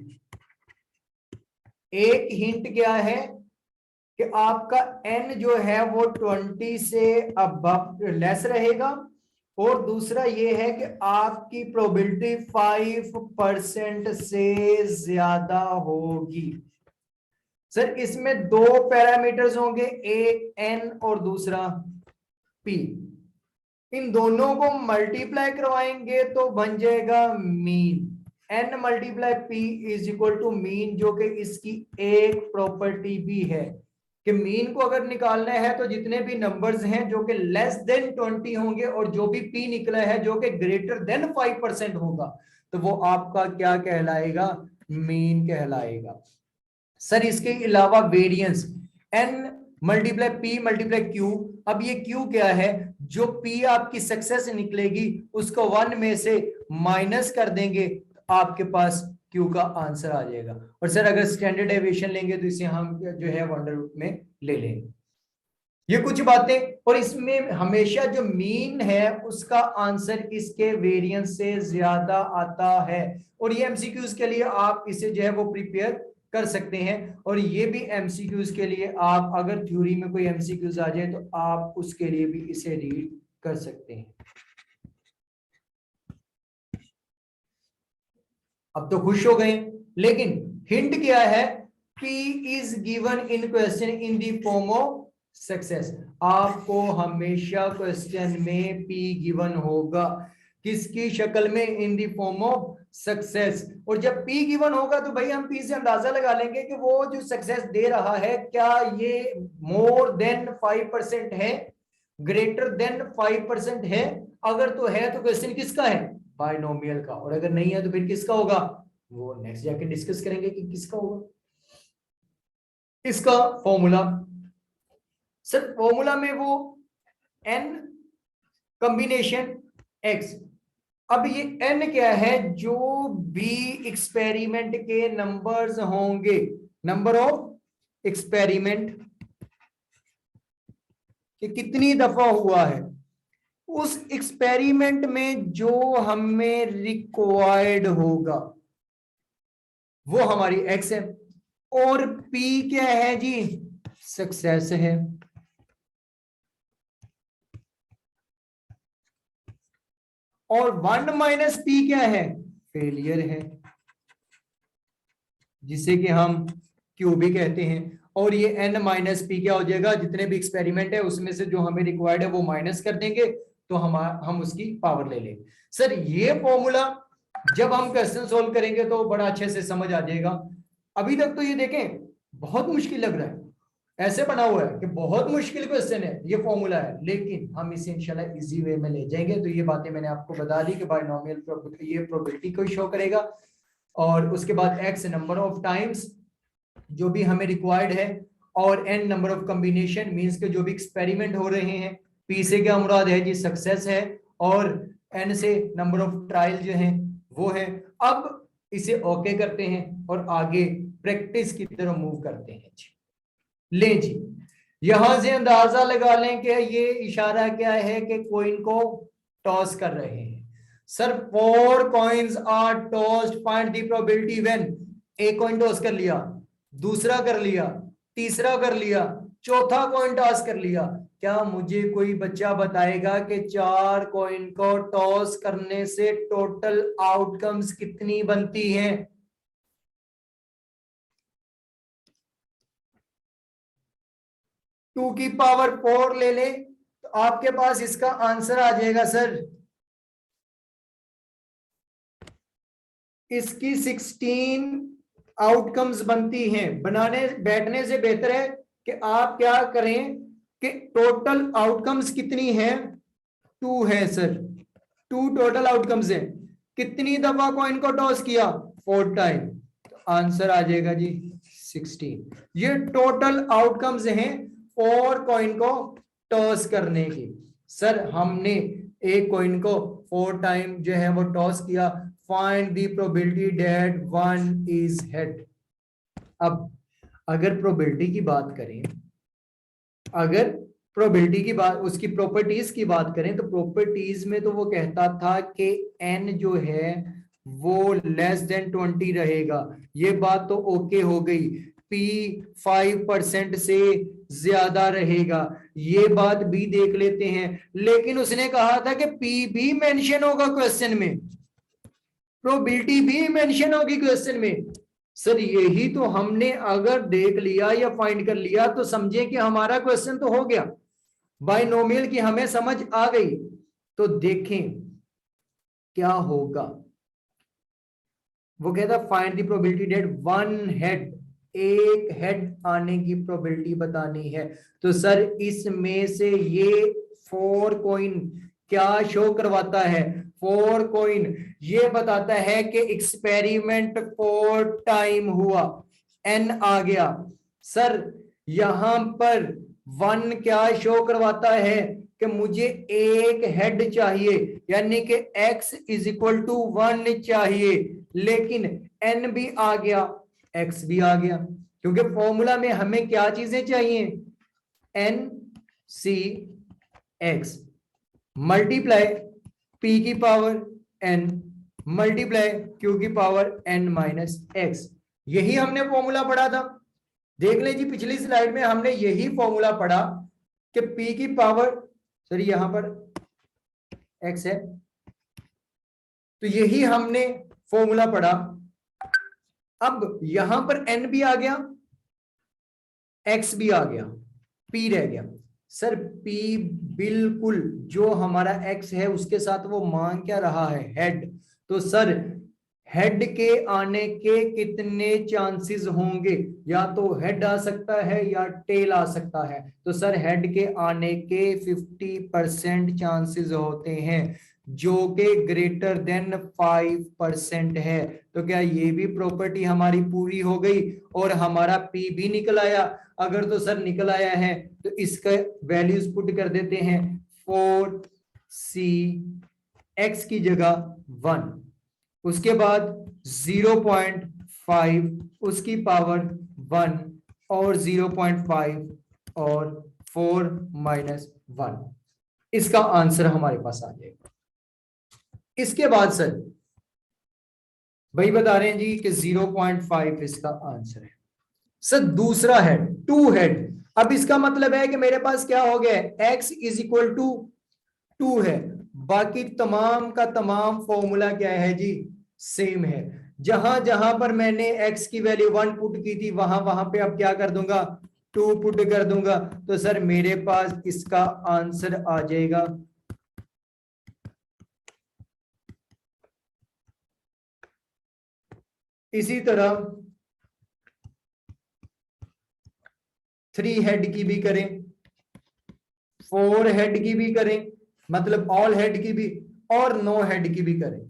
एक हिंट क्या है कि आपका n जो है वो 20 से अब लेस रहेगा, और दूसरा ये है कि आपकी प्रोबेबिलिटी 5% से ज्यादा होगी। सर इसमें 2 पैरामीटर्स होंगे, एक n और दूसरा p। इन दोनों को मल्टीप्लाई करवाएंगे तो बन जाएगा mean. n multiply p is equal to mean, जो कि इसकी एक प्रॉपर्टी भी है कि मीन को अगर निकालना है तो जितने भी नंबर्स हैं जो कि लेस देन 20 होंगे और जो भी p निकला है जो कि ग्रेटर देन 5% होगा, तो वो आपका क्या कहलाएगा, मीन कहलाएगा। सर इसके अलावा variance n multiply p multiply q। अब ये q क्या है, जो p आपकी सक्सेस निकलेगी उसको 1 में से माइनस कर देंगे तो आपके पास q का आंसर आ जाएगा। और सर अगर स्टैंडर्ड डेविएशन लेंगे तो इसे हम जो है वंडर रूट में ले लेंगे। ये कुछ बातें, और इसमें हमेशा जो मीन है उसका आंसर इसके वेरिएंस से ज्यादा आता है। और ये एमसीक्यूज के लिए आप इसे जो है वो प्रिपेयर कर सकते हैं। और ये भी एमसीक्यूज के लिए आप अगर थ्योरी में कोई एमसीक्यूज आ जाए तो आप उसके लिए भी इसे रीड कर सकते हैं। अब तो खुश हो गए, लेकिन हिंट क्या है, P is given in question in the form of success. आपको हमेशा क्वेश्चन में P गिवन होगा, किसकी शक्ल में, इन दी फॉर्म ऑफ सक्सेस। और जब P गिवन होगा तो भाई हम P से अंदाजा लगा लेंगे कि वो जो सक्सेस दे रहा है क्या ये मोर देन 5% है, ग्रेटर देन 5% है। अगर तो है तो क्वेश्चन किसका है, बायनोमियल का। और अगर नहीं है तो फिर किसका होगा, वो नेक्स्ट जाके डिस्कस करेंगे कि किसका होगा। इसका फॉर्मूला, सर फॉर्मूला में वो n कॉम्बिनेशन x। अब ये n क्या है, जो भी एक्सपेरिमेंट के नंबर्स होंगे, नंबर ऑफ एक्सपेरिमेंट कि कितनी दफा हुआ है, उस एक्सपेरिमेंट में जो हमें रिक्वायर्ड होगा वो हमारी x है। और p क्या है जी, सक्सेस है। और 1 माइनस p क्या है, फेलियर है, जिसे कि हम q भी कहते हैं। और ये n माइनस पी क्या हो जाएगा, जितने भी एक्सपेरिमेंट है उसमें से जो हमें रिक्वायर्ड है वो माइनस कर देंगे तो हम उसकी पावर ले लेंगे। सर ये फॉर्मूला जब हम क्वेश्चन सोल्व करेंगे तो बड़ा अच्छे से समझ आ जाएगा। अभी तक तो ये देखें बहुत मुश्किल लग रहा है, ऐसे बना हुआ है कि बहुत मुश्किल क्वेश्चन है, ये फॉर्मूला है, लेकिन हम इसे इंशाल्लाह इजी वे में ले जाएंगे। तो ये बातें मैंने आपको बता दी कि बायनोमियल ये प्रोबेबिलिटी को शो करेगा, और उसके बाद x नंबर ऑफ टाइम्स जो भी हमें रिक्वायर्ड है, और n number of combination means के जो भी एक्सपेरिमेंट हो रहे हैं। p से क्या मुराद है जी, सक्सेस है, और n से नंबर ऑफ ट्रायल जो है वो है। अब इसे ओके करते हैं और आगे प्रैक्टिस की तरफ मूव करते हैं जी। ले जी, यहां से अंदाजा लगा लें कि ये इशारा क्या है कि कॉइन को टॉस कर रहे हैं। Sir 4 coins are tossed, find the probability when. एक कॉइन टॉस कर लिया, दूसरा कर लिया, तीसरा कर लिया, चौथा कॉइन टॉस कर लिया। क्या मुझे कोई बच्चा बताएगा कि 4 कॉइन को टॉस करने से टोटल आउटकम्स कितनी बनती हैं? 2 की पावर 4 ले ले तो आपके पास इसका आंसर आ जाएगा सर, इसकी 16 आउटकम्स बनती हैं। बनाने बैठने से बेहतर है कि आप क्या करें कि टोटल आउटकम्स कितनी है, 2 है सर, 2 टोटल आउटकम्स है। कितनी दफा कॉइन को टॉस किया, 4 टाइम, तो आंसर आ जाएगा जी 16। ये टोटल आउटकम्स हैं 4 कॉइन को टॉस करने की। सर हमने एक कॉइन को 4 टाइम जो है वो टॉस किया, find the probability that one is head. अब अगर प्रोबेबिलिटी की बात करें, अगर प्रोबेबिलिटी की बात, उसकी प्रॉपर्टीज की बात करें, तो प्रॉपर्टीज में तो वो कहता था कि n जो है वो लेस देन 20 रहेगा। ये बात तो ओके हो गई। p 5% से ज्यादा रहेगा, ये बात भी देख लेते हैं। लेकिन उसने कहा था कि p भी मेंशन होगा क्वेश्चन में, प्रोबेबिलिटी भी मेंशन होगी क्वेश्चन में। सर यही तो हमने अगर देख लिया या फाइंड कर लिया तो समझे कि हमारा क्वेश्चन तो हो गया, बाइनोमियल की हमें समझ आ गई। तो देखें क्या होगा। वो कहता find the probability that one head, एक हेड आने की प्रोबेबिलिटी बतानी है। तो सर इसमें से ये 4 कॉइन क्या शो करवाता है, 4 कॉइन ये बताता है कि एक्सपेरिमेंट 4 टाइम हुआ, एन आ गया। सर यहां पर 1 क्या शो करवाता है कि मुझे एक हेड चाहिए, यानी कि x इज इक्वल टू 1 चाहिए, लेकिन n भी आ गया, x भी आ गया, क्योंकि फॉर्मूला में हमें क्या चीजें चाहिए, n c x multiply p की पावर n मल्टीप्लाई q की पावर n माइनस x। यही हमने फॉर्मूला पढ़ा था। देख लें जी, पिछली स्लाइड में हमने यही फॉर्मूला पढ़ा कि p की पावर, सर यहां पर x है, तो यही हमने फॉर्मूला पढ़ा। अब यहां पर n भी आ गया, x भी आ गया, p रह गया। सर p बिल्कुल जो हमारा x है उसके साथ वो मांग क्या रहा है, हेड। तो सर हेड के आने के कितने चांसेस होंगे, या तो हेड आ सकता है या टेल आ सकता है। तो सर हेड के आने के 50% चांसेस होते हैं, जो कि ग्रेटर देन 5% है। तो क्या ये भी प्रॉपर्टी हमारी पूरी हो गई और हमारा पी भी निकल आया? अगर तो सर निकल आया है तो इसका वैल्यूज पुट कर देते हैं, 4c x की जगह 1, उसके बाद 0.5 उसकी पावर 1, और 0.5 और 4 माइनस 1, इसका आंसर हमारे पास आ जाएगा। इसके बाद सर भाई बता रहे हैं जी कि 0.5 इसका आंसर है। सर दूसरा है 2 हेड। अब इसका मतलब है कि मेरे पास क्या हो गया, x इज इक्वल टू 2 है, बाकी तमाम का तमाम फॉर्मूला क्या है जी, सेम है। जहां जहां पर मैंने x की वैल्यू 1 पुट की थी वहां वहां पे अब क्या कर दूंगा, 2 पुट कर दूंगा। तो सर मेरे पास इसका आंसर आ जाएगा इसी तरह 3 हेड की भी करें, 4 हेड की भी करें, मतलब ऑल हेड की भी, और 9 हेड की भी करें।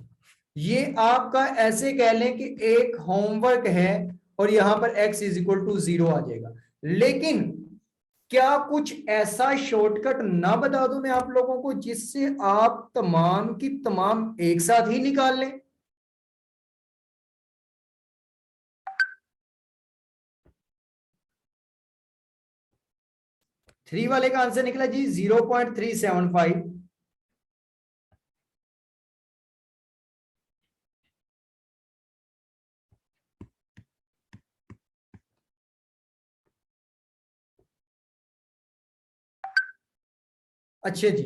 ये आपका ऐसे कह लें कि एक होमवर्क है और यहां पर x इज इक्वल टू 0 आ जाएगा। लेकिन क्या कुछ ऐसा शॉर्टकट ना बता दूं मैं आप लोगों को जिससे आप तमाम की तमाम एक साथ ही निकाल लें? थ्री वाले का आंसर निकला जी 0.375। अच्छा जी,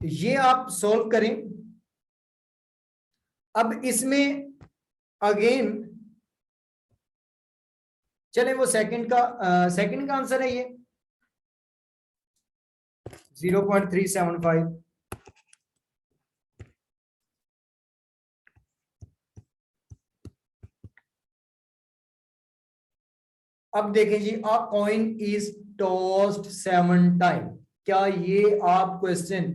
ये आप सॉल्व करें। अब इसमें अगेन चले, वो सेकंड का आंसर है ये 0.375। अब देखें जी, a coin is tossed 7 time. क्या ये आप क्वेश्चन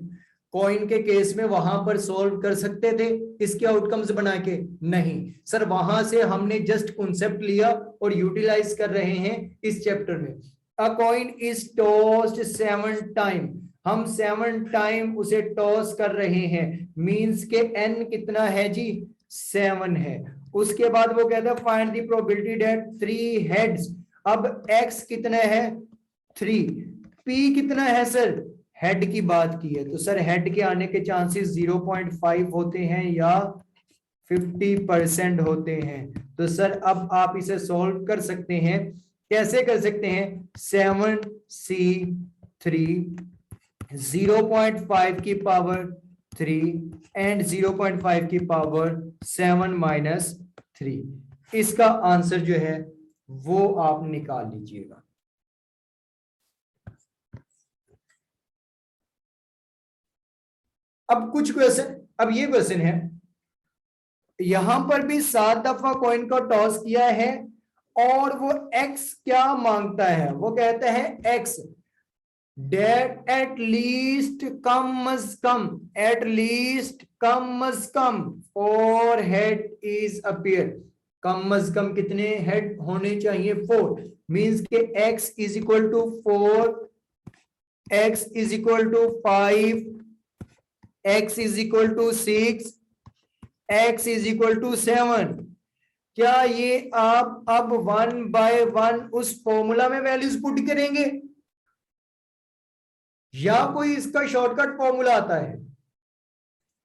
कॉइन के केस में वहां पर सॉल्व कर सकते थे इसके आउटकम्स बना के? नहीं सर, वहां से हमने जस्ट कॉन्सेप्ट लिया और यूटिलाइज कर रहे हैं इस चैप्टर में। अ कॉइन इज टॉस्ड 7 टाइम, हम 7 टाइम उसे टॉस कर रहे हैं, मींस के एन कितना है जी? 7 है। उसके बाद वो कहता है find the probability that 3 heads. अब x कितना है? 3। p कितना है सर? हेड की बात की है तो सर हेड के आने के चांसेस 0.5 होते हैं या 50% होते हैं। तो सर अब आप इसे सॉल्व कर सकते हैं। कैसे कर सकते हैं? 7c3 0.5 की पावर 3 एंड 0.5 की पावर 7 - 3। इसका आंसर जो है वो आप निकाल लीजिएगा। अब कुछ क्वेश्चन, अब ये क्वेश्चन है, यहां पर भी 7 दफा कॉइन को टॉस किया है और वो एक्स क्या मांगता है? वो कहता है एक्स डेट एट लीस्ट कम अज कम 4 हेड इज अपियर। कम अज कम कितने हेड होने चाहिए? 4। मींस के x is equal to 4, x is equal to 5, x is equal to 6, x is equal to 7। क्या ये आप अब 1 by 1 उस फॉर्मूला में वैल्यूज पुट करेंगे या कोई इसका शॉर्टकट फॉर्मूला आता है?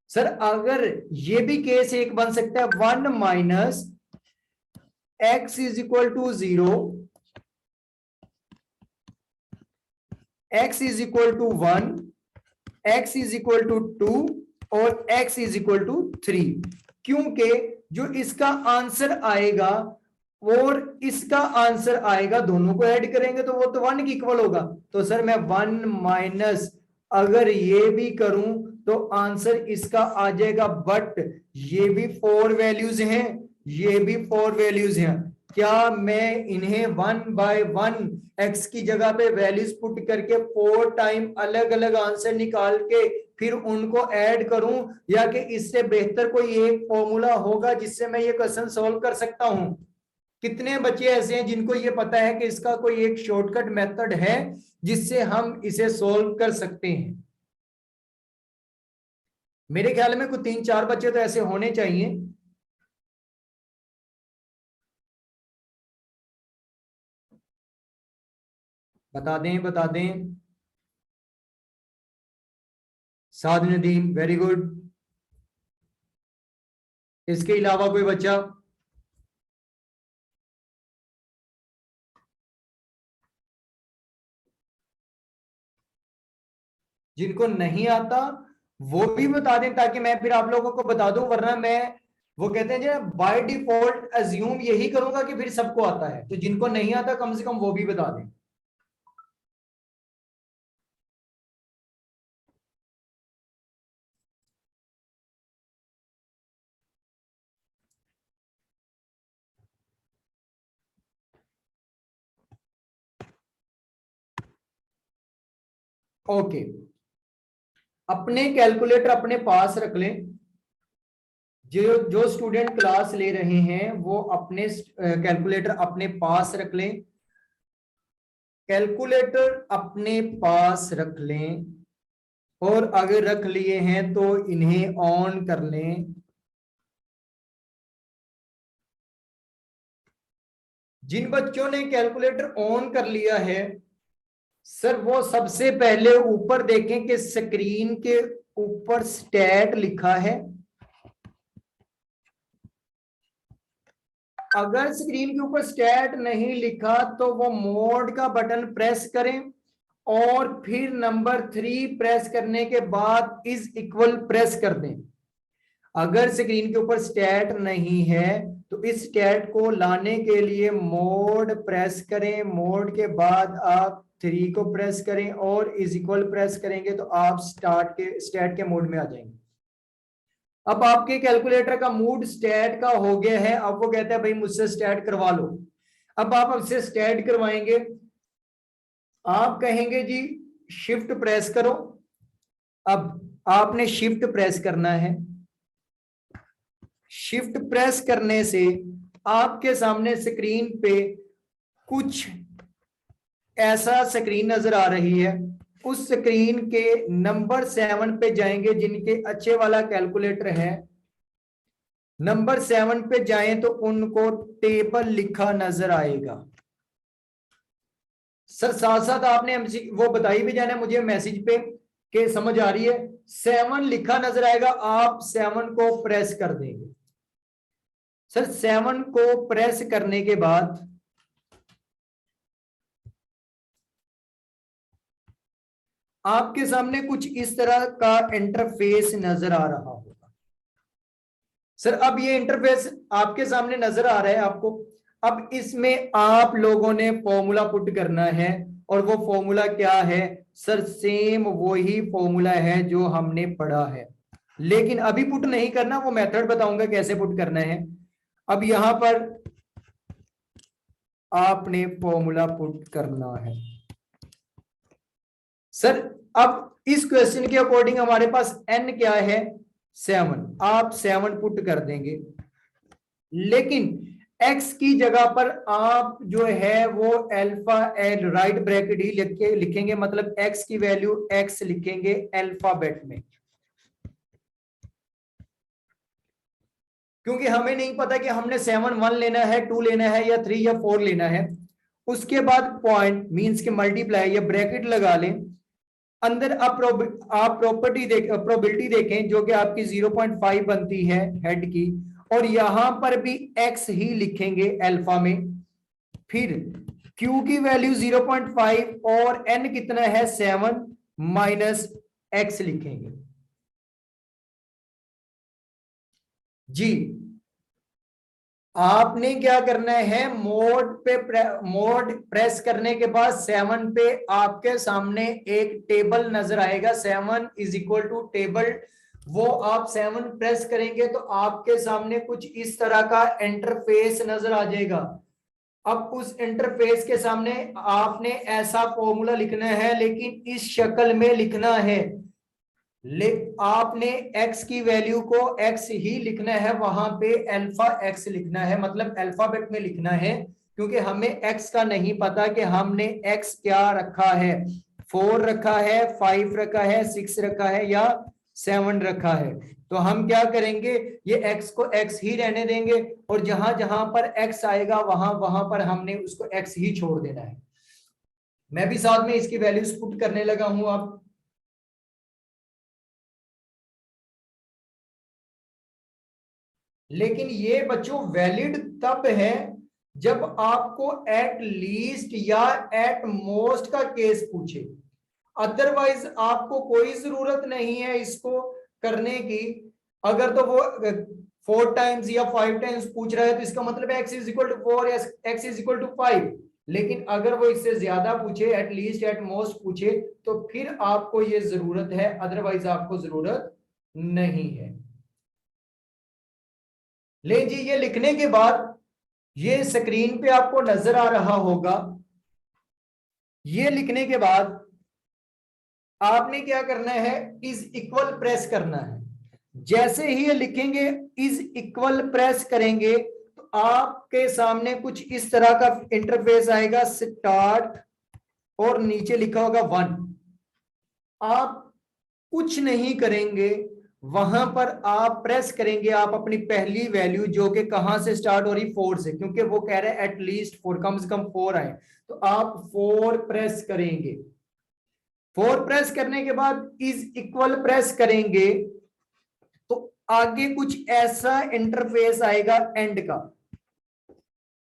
सर अगर ये भी केस एक बन सकता है, 1 - x is equal to 0, x is equal to 1, x is equal to 2 और x इज इक्वल टू 3। क्योंकि जो इसका आंसर आएगा और इसका आंसर आएगा, दोनों को ऐड करेंगे तो वो तो 1 की इक्वल होगा। तो सर मैं 1 माइनस अगर ये भी करूं तो आंसर इसका आ जाएगा, बट ये भी 4 वैल्यूज हैं, ये भी 4 वैल्यूज हैं। क्या मैं इन्हें 1 by 1 x की जगह पे वैल्यूज पुट करके 4 टाइम अलग अलग आंसर निकाल के फिर उनको ऐड करूं, या कि इससे बेहतर कोई एक फॉर्मूला होगा जिससे मैं ये क्वेश्चन सॉल्व कर सकता हूं? कितने बच्चे ऐसे हैं जिनको ये पता है कि इसका कोई एक शॉर्टकट मेथड है जिससे हम इसे सॉल्व कर सकते हैं? मेरे ख्याल में कुछ 3-4 बच्चे तो ऐसे होने चाहिए। बता दें, बता दें। साद नदीम, वेरी गुड। इसके अलावा कोई बच्चा? जिनको नहीं आता वो भी बता दें ताकि मैं फिर आप लोगों को बता दूं, वरना मैं वो कहते हैं जो बाय डिफॉल्ट अज्यूम यही करूंगा कि फिर सबको आता है। तो जिनको नहीं आता कम से कम वो भी बता दें। ओके, अपने कैलकुलेटर अपने पास रख लें। जो जो स्टूडेंट क्लास ले रहे हैं वो अपने कैलकुलेटर अपने पास रख लें, कैलकुलेटर अपने पास रख लें, और अगर रख लिए हैं तो इन्हें ऑन कर लें। जिन बच्चों ने कैलकुलेटर ऑन कर लिया है सर, वो सबसे पहले ऊपर देखें कि स्क्रीन के ऊपर स्टैट लिखा है। अगर स्क्रीन के ऊपर स्टैट नहीं लिखा तो वो मोड का बटन प्रेस करें और फिर नंबर 3 प्रेस करने के बाद इज इक्वल प्रेस कर दें। अगर स्क्रीन के ऊपर स्टैट नहीं है तो इस स्टैट को लाने के लिए मोड प्रेस करें, मोड के बाद आप 3 को प्रेस करें और इज इक्वल प्रेस करेंगे तो आप स्टैट के मोड में आ जाएंगे। अब आपके कैलकुलेटर का मूड स्टैट का हो गया है, अब वो कहता है भाई मुझसे स्टैट करवा लो। अब आप उससे स्टैट करवाएंगे, आप कहेंगे जी शिफ्ट प्रेस करो। अब आपने शिफ्ट प्रेस करना है, शिफ्ट प्रेस करने से आपके सामने स्क्रीन पे कुछ ऐसा स्क्रीन नजर आ रही है। उस स्क्रीन के नंबर 7 पे जाएंगे, जिनके अच्छे वाला कैलकुलेटर है नंबर 7 पे जाएं तो उनको टेबल लिखा नजर आएगा। सर साथ साथ आपने वो बताई भी जाना मुझे मैसेज पे कि समझ आ रही है। 7 लिखा नजर आएगा, आप 7 को प्रेस कर देंगे। सर 7 को प्रेस करने के बाद आपके सामने कुछ इस तरह का इंटरफेस नजर आ रहा होगा। सर अब ये इंटरफेस आपके सामने नजर आ रहा है आपको। अब इसमें आप लोगों ने फॉर्मूला पुट करना है, और वो फॉर्मूला क्या है सर? सेम वही फॉर्मूला है जो हमने पढ़ा है, लेकिन अभी पुट नहीं करना, वो मेथड बताऊंगा कैसे पुट करना है। अब यहां पर आपने फॉर्मूला पुट करना है। सर अब इस क्वेश्चन के अकॉर्डिंग हमारे पास n क्या है? 7। आप 7 पुट कर देंगे, लेकिन x की जगह पर आप जो है वो अल्फा एल राइट ब्रैकेट ही लिखेंगे, मतलब x की वैल्यू x लिखेंगे अल्फाबेट में, क्योंकि हमें नहीं पता कि हमने 7 1 लेना है, 2 लेना है, या 3 या 4 लेना है। उसके बाद पॉइंट मींस के मल्टीप्लाई या ब्रैकेट लगा लें। अंदर आप प्रॉपर्टी प्रोबेबिलिटी देखें जो कि आपकी 0.5 बनती है हेड की, और यहां पर भी x ही लिखेंगे अल्फा में। फिर q की वैल्यू 0.5 और n कितना है 7 माइनस x लिखेंगे जी। आपने क्या करना है, मोड प्रेस करने के बाद 7 पे आपके सामने एक टेबल नजर आएगा, 7 इज इक्वल टू टेबल। वो आप 7 प्रेस करेंगे तो आपके सामने कुछ इस तरह का इंटरफेस नजर आ जाएगा। अब उस इंटरफेस के सामने आपने ऐसा फॉर्मूला लिखना है, लेकिन इस शक्ल में लिखना है। आपने x की वैल्यू को x ही लिखना है, वहां पे अल्फा x लिखना है, मतलब अल्फाबेट में लिखना है, क्योंकि हमें x का नहीं पता कि हमने x क्या रखा है, 4 रखा है, 5 रखा है, 6 रखा है, या 7 रखा है। तो हम क्या करेंगे, ये x को x ही रहने देंगे, और जहां जहां पर x आएगा वहां वहां पर हमने उसको x ही छोड़ देना है। मैं भी साथ में इसकी वैल्यूज पुट करने लगा हूं। अब लेकिन ये बच्चों वैलिड तब है जब आपको एट लीस्ट या एट मोस्ट का केस पूछे, अदरवाइज आपको कोई जरूरत नहीं है इसको करने की। अगर तो वो 4 टाइम्स या 5 टाइम्स पूछ रहा है तो इसका मतलब x इज इक्वल टू 4 या x इज इक्वल टू 5। लेकिन अगर वो इससे ज्यादा पूछे, एट लीस्ट एट मोस्ट पूछे, तो फिर आपको ये जरूरत है, अदरवाइज आपको जरूरत नहीं है। ले जी, ये लिखने के बाद ये स्क्रीन पे आपको नजर आ रहा होगा। ये लिखने के बाद आपने क्या करना है, इज इक्वल प्रेस करना है। जैसे ही ये लिखेंगे इज इक्वल प्रेस करेंगे तो आपके सामने कुछ इस तरह का इंटरफेस आएगा, स्टार्ट और नीचे लिखा होगा 1। आप कुछ नहीं करेंगे, वहां पर आप प्रेस करेंगे, आप अपनी पहली वैल्यू जो कि कहां से स्टार्ट हो रही, 4 से, क्योंकि वो कह रहे हैं एटलीस्ट 4, कम से कम 4 आए, तो आप 4 प्रेस करेंगे। 4 प्रेस करने के बाद इज इक्वल प्रेस करेंगे तो आगे कुछ ऐसा इंटरफेस आएगा एंड का।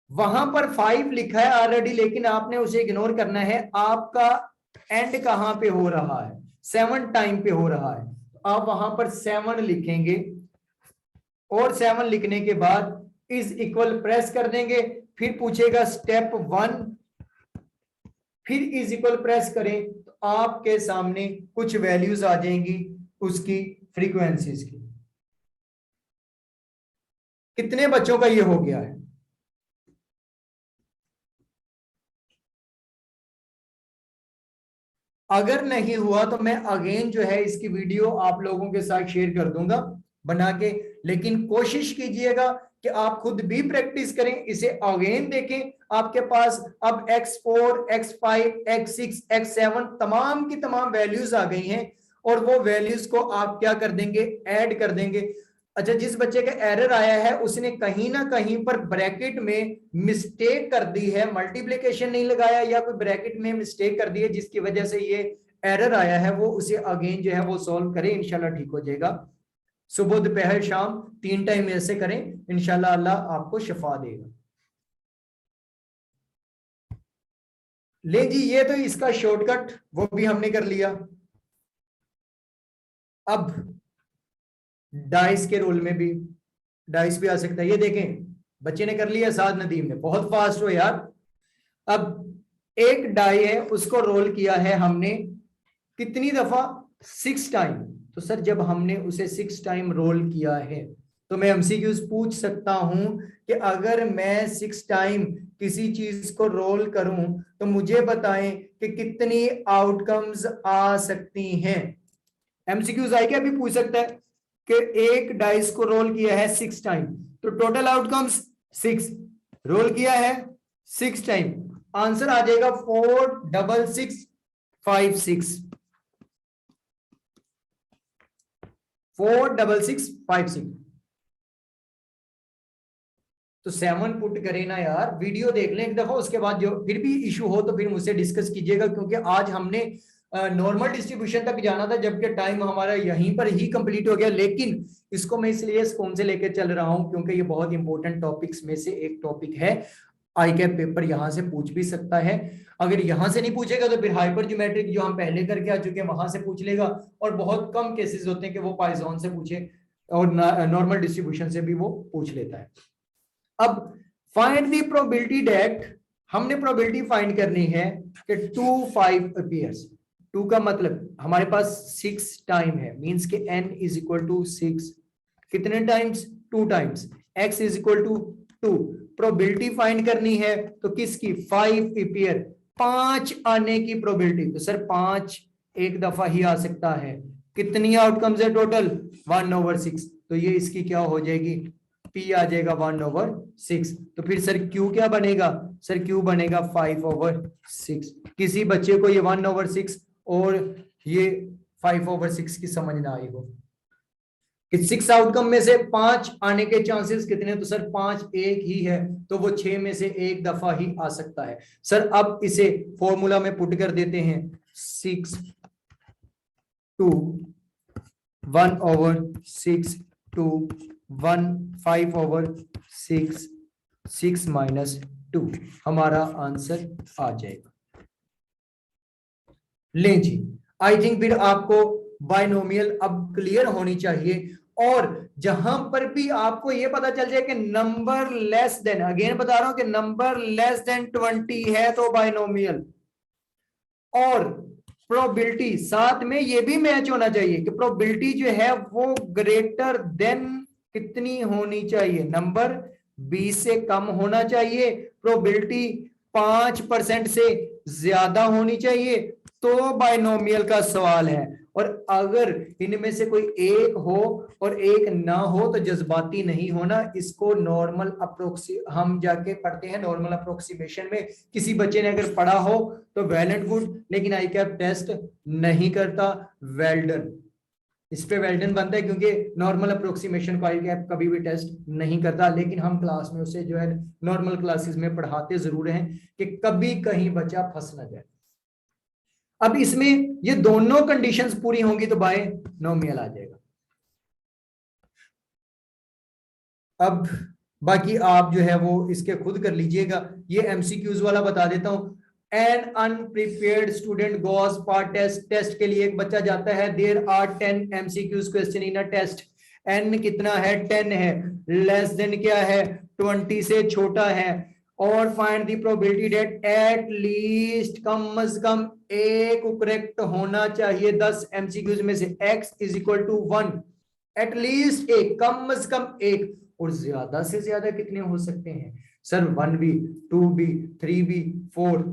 वहां पर 5 लिखा है ऑलरेडी, लेकिन आपने उसे इग्नोर करना है। आपका एंड कहां पे हो रहा है, 7 टाइम पे हो रहा है, तो आप वहां पर 7 लिखेंगे और 7 लिखने के बाद इज इक्वल प्रेस कर देंगे। फिर पूछेगा स्टेप 1, फिर इज इक्वल प्रेस करें तो आपके सामने कुछ वैल्यूज आ जाएंगी उसकी फ्रीक्वेंसीज की। कितने बच्चों का ये हो गया है? अगर नहीं हुआ तो मैं अगेन जो है इसकी वीडियो आप लोगों के साथ शेयर कर दूंगा बना के, लेकिन कोशिश कीजिएगा कि आप खुद भी प्रैक्टिस करें, इसे अगेन देखें। आपके पास अब x4, x5, x6, x7 तमाम की तमाम वैल्यूज आ गई हैं और वो वैल्यूज को आप क्या कर देंगे, ऐड कर देंगे। अच्छा, जिस बच्चे का एरर आया है उसने कहीं ना कहीं पर ब्रैकेट में मिस्टेक कर दी है, मल्टीप्लिकेशन नहीं लगाया या कोई ब्रैकेट में मिस्टेक कर दी है जिसकी वजह से ये एरर आया है, वो उसे अगेन जो है वो सॉल्व करें, इंशाल्लाह ठीक हो जाएगा। सुबह दोपहर शाम 3 टाइम ऐसे करें, इंशाल्लाह अल्लाह आपको शिफा देगा। ले जी, ये तो इसका शॉर्टकट वो भी हमने कर लिया। अब डाइस के रोल में भी डाइस भी आ सकता है। ये देखें बच्चे ने कर लिया, साद नदीम ने, बहुत फास्ट हो यार। अब एक डाई है उसको रोल किया है हमने कितनी दफा, 6 टाइम। तो सर जब हमने उसे 6 टाइम रोल किया है तो मैं एमसीक्यूज पूछ सकता हूं कि अगर मैं 6 टाइम किसी चीज को रोल करूं तो मुझे बताएं कि कितनी आउटकम्स आ सकती हैं। एमसीक्यूज आई क्या भी पूछ सकता है कि एक डाइस को रोल किया है 6 टाइम तो टोटल आउटकम्स 6, रोल किया है 6 टाइम, आंसर आ जाएगा 46656, 46656। तो 7 पुट करें ना यार, वीडियो देख लें एक दफा, उसके बाद जो फिर भी इशू हो तो फिर मुझसे डिस्कस कीजिएगा, क्योंकि आज हमने नॉर्मल डिस्ट्रीब्यूशन तक जाना था जबकि टाइम हमारा यहीं पर ही कंप्लीट हो गया। लेकिन इसको मैं इसलिए स्कूल से लेकर चल रहा हूं क्योंकि ये बहुत इंपॉर्टेंट टॉपिक्स में से एक टॉपिक है। आई कैप पेपर यहां से पूछ भी सकता है, अगर यहां से नहीं पूछेगा तो फिर हाइपर ज्योमेट्रिक जो हम पहले करके आ चुके हैं वहां से पूछ लेगा, और बहुत कम केसेस होते हैं कि वो पाइथन से पूछे, और नॉर्मल डिस्ट्रीब्यूशन से भी वो पूछ लेता है। अब फाइंड द प्रोबेबिलिटी दैट, हमने प्रोबेबिलिटी फाइंड करनी है कि 2 5 अपीयर्स। 2 का मतलब हमारे पास 6 टाइम है, मींस के n इज इक्वल टू 6, कितने times, 2 times, x is equal to 2। Probability find करनी है तो किसकी, 5 अपीयर, 5 आने की प्रोबेबिलिटी। तो सर 5 एक दफा ही आ सकता है, कितनी आउटकम्स है टोटल, 1/6। तो ये इसकी क्या हो जाएगी, P आ जाएगा 1/6। तो फिर सर Q क्या बनेगा, सर Q बनेगा 5/6। किसी बच्चे को ये 1/6 और ये 5/6 की समझ ना आई हो कि 6 आउटकम में से 5 आने के चांसेस कितने, तो सर 5 एक ही है, तो वो 6 में से एक दफा ही आ सकता है। सर अब इसे फॉर्मूला में पुट कर देते हैं, 6 to 1/6 to 1 5/6, 6 - 2, हमारा आंसर आ जाएगा। ले जी, आई थिंक फिर आपको बाइनोमियल अब क्लियर होनी चाहिए, और जहां पर भी आपको यह पता चल जाए कि नंबर लेस देन, अगेन बता रहा हूं कि नंबर लेस देन 20 है तो बाइनोमियल, और प्रोबेबिलिटी साथ में ये भी मैच होना चाहिए कि प्रोबेबिलिटी जो है वो ग्रेटर देन कितनी होनी चाहिए, नंबर 20 से कम होना चाहिए, प्रोबेबिलिटी 5% से ज्यादा होनी चाहिए, तो बाइनोमियल का सवाल है। और अगर इनमें से कोई एक हो और एक ना हो तो जज्बाती नहीं होना, इसको नॉर्मल हम जाके पढ़ते हैं नॉर्मल अप्रोक्सीमेशन में। किसी बच्चे ने अगर पढ़ा हो तो वेल एंड गुड, लेकिन आई कैप टेस्ट नहीं करता, वेल डन। इस पे वेल डन बनता है क्योंकि नॉर्मल अप्रोक्सीमेशन को आई कैप कभी भी टेस्ट नहीं करता, लेकिन हम क्लास में उसे जो है नॉर्मल क्लासेस में पढ़ाते जरूर हैं कि कभी कहीं बच्चा फंस ना जाए। अब इसमें ये दोनों कंडीशंस पूरी होंगी तो बायनोमियल आ जाएगा। अब बाकी आप जो है वो इसके खुद कर लीजिएगा। ये एमसीक्यूज वाला बता देता हूं। An unprepared student goes for test, test के लिए एक बच्चा जाता है। There are 10 MCQs question in a test. N कितना है? 10 है। लेस देन क्या है? 20 से छोटा है। और find the probability that at least, कम से कम एक करेक्ट होना चाहिए 10 एमसीक्यूज में से। x is equal to 1, at least एक, कम से कम एक। और ज्यादा से ज्यादा कितने हो सकते हैं सर? 1 भी, 2 भी, 3 भी, 4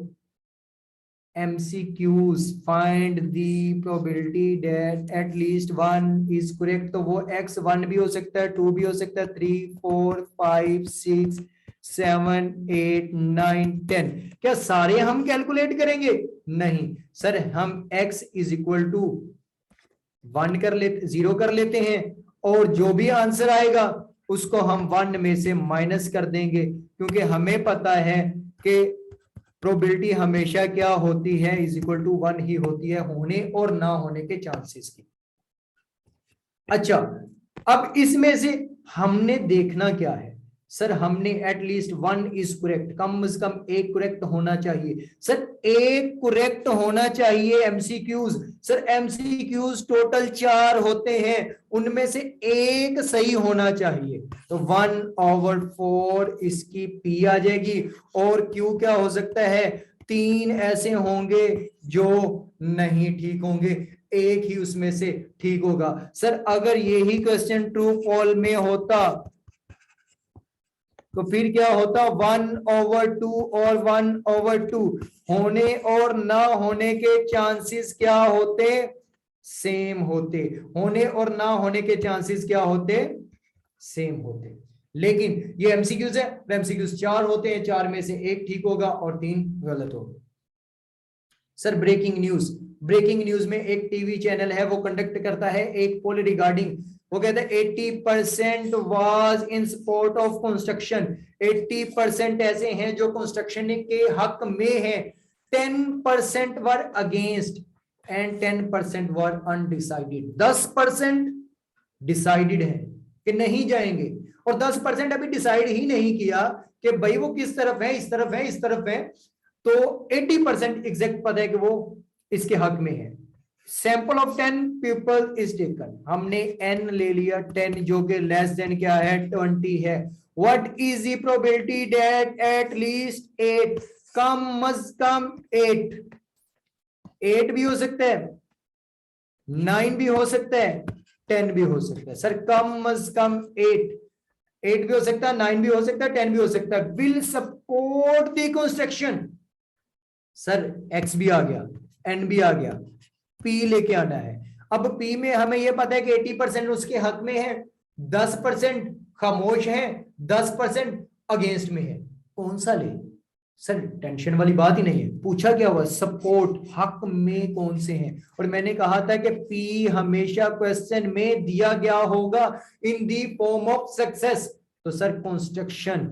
MCQs। Find the probability that at least 1 is correct. तो वो x 1 भी हो सकता है, 2 भी हो सकता है, 3 4 5 6 7 8 9 10। क्या सारे हम कैलकुलेट करेंगे? नहीं सर, हम x इज इक्वल टू 1 कर लेते, 0 कर लेते हैं, और जो भी आंसर आएगा उसको हम 1 में से माइनस कर देंगे, क्योंकि हमें पता है कि प्रोबेबिलिटी हमेशा क्या होती है? इज इक्वल टू 1 ही होती है, होने और ना होने के चांसेस की। अच्छा, अब इसमें से हमने देखना क्या है सर? हमने एटलीस्ट 1 इज करेक्ट, कम से कम एक करेक्ट होना चाहिए। सर एक करेक्ट होना चाहिए एमसीक्यूज। सर एमसीक्यूज टोटल 4 होते हैं, उनमें से एक सही होना चाहिए। तो 1/4 इसकी पी आ जाएगी। और क्यू क्या हो सकता है? 3 ऐसे होंगे जो नहीं ठीक होंगे, एक ही उसमें से ठीक होगा। सर अगर यही क्वेश्चन ट्रू फॉल में होता तो फिर क्या होता? 1/2 और 1/2 होने और ना होने के चांसेस क्या होते? सेम होते। होने और ना होने के चांसेस क्या होते? सेम होते। लेकिन ये एमसीक्यूज है, एमसीक्यूज 4 होते हैं, 4 में से एक ठीक होगा और 3 गलत होगा। Sir breaking news, breaking news में एक टीवी चैनल है, वो कंडक्ट करता है एक पोल रिगार्डिंग, वो कहता है 80% was in support of construction. 80% ऐसे हैं जो कंस्ट्रक्शन के हक में हैं, 10% were against and 10% were undecided. 10% decided है कि नहीं जाएंगे, और 10% अभी डिसाइड ही नहीं किया कि भाई वो किस तरफ है, इस तरफ है, इस तरफ है। तो 80% एग्जैक्ट पता है कि वो इसके हक में है। Sample of 10 people is taken, हमने n ले लिया 10 जो कि लेस देन क्या है? 20 है। What is the probability that at least 8, कम से कम 8 भी हो सकता है, 9 भी हो सकता है, 10 भी हो सकता है। सर कम से कम 8 भी हो सकता है, 9 भी हो सकता है, 10 भी हो सकता है। Will support the construction. Sir x भी आ गया, n भी आ गया, p लेके आना है। अब p में हमें यह पता है कि 80% उसके हक में है, 10% खामोश है, 10% अगेंस्ट में है। कौन सा ले? सर टेंशन वाली बात ही नहीं है, पूछा क्या हुआ? सपोर्ट, हक में कौन से हैं। और मैंने कहा था कि p हमेशा क्वेश्चन में दिया गया होगा इन दी फॉर्म ऑफ सक्सेस। तो सर कंस्ट्रक्शन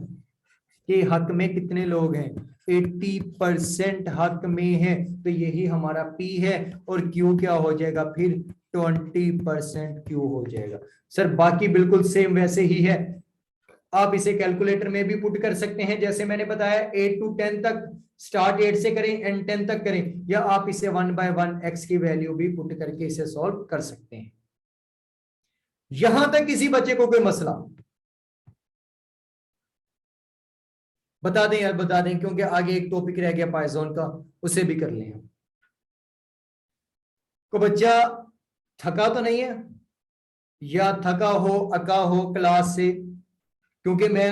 के हक में कितने लोग हैं? 80% हक में है, तो यही हमारा P है। और Q क्या हो जाएगा फिर? 20% Q हो जाएगा। सर बाकी बिल्कुल सेम वैसे ही है, आप इसे कैलकुलेटर में भी पुट कर सकते हैं, जैसे मैंने बताया 8 to 10 तक, स्टार्ट 8 से करें एंड 10 तक करें, या आप इसे 1/1 x की वैल्यू भी पुट करके इसे सॉल्व कर सकते हैं। यहां तक किसी बच्चे को कोई मसला? बता दें यार, बता दें, क्योंकि आगे एक टॉपिक रह गया पाइथन का, उसे भी कर लें। को बच्चा थका तो नहीं है, या थका हो अका हो क्लास से? क्योंकि मैं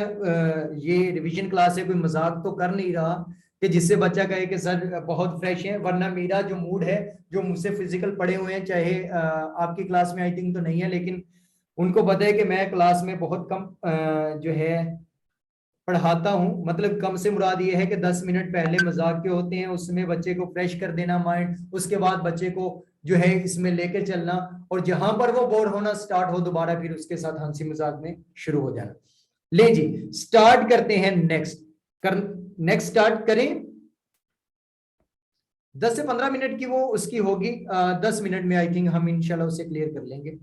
ये रिवीजन क्लास से कोई मजाक तो कर नहीं रहा, कि जिससे बच्चा कहे कि सर बहुत फ्रेश है। वरना मेरा जो मूड है, जो मुझसे फिजिकल पढ़े हुए हैं, चाहे आपकी क्लास में आई थिंक तो नहीं है, लेकिन उनको पता है कि मैं क्लास में बहुत कम जो है पढ़ाता हूं। मतलब कम से मुराद ये है कि 10 मिनट पहले मजाक के होते हैं, उसमें बच्चे को फ्रेश कर देना माइंड, उसके बाद बच्चे को जो है इसमें लेके चलना, और जहां पर वो बोर होना स्टार्ट हो दोबारा फिर उसके साथ हंसी मजाक में शुरू हो जाना। ले जी स्टार्ट करते हैं। नेक्स्ट स्टार्ट करें। 10 से 15 मिनट की वो उसकी होगी, 10 मिनट में आई थिंक हम इंशाल्लाह उसे क्लियर कर लेंगे।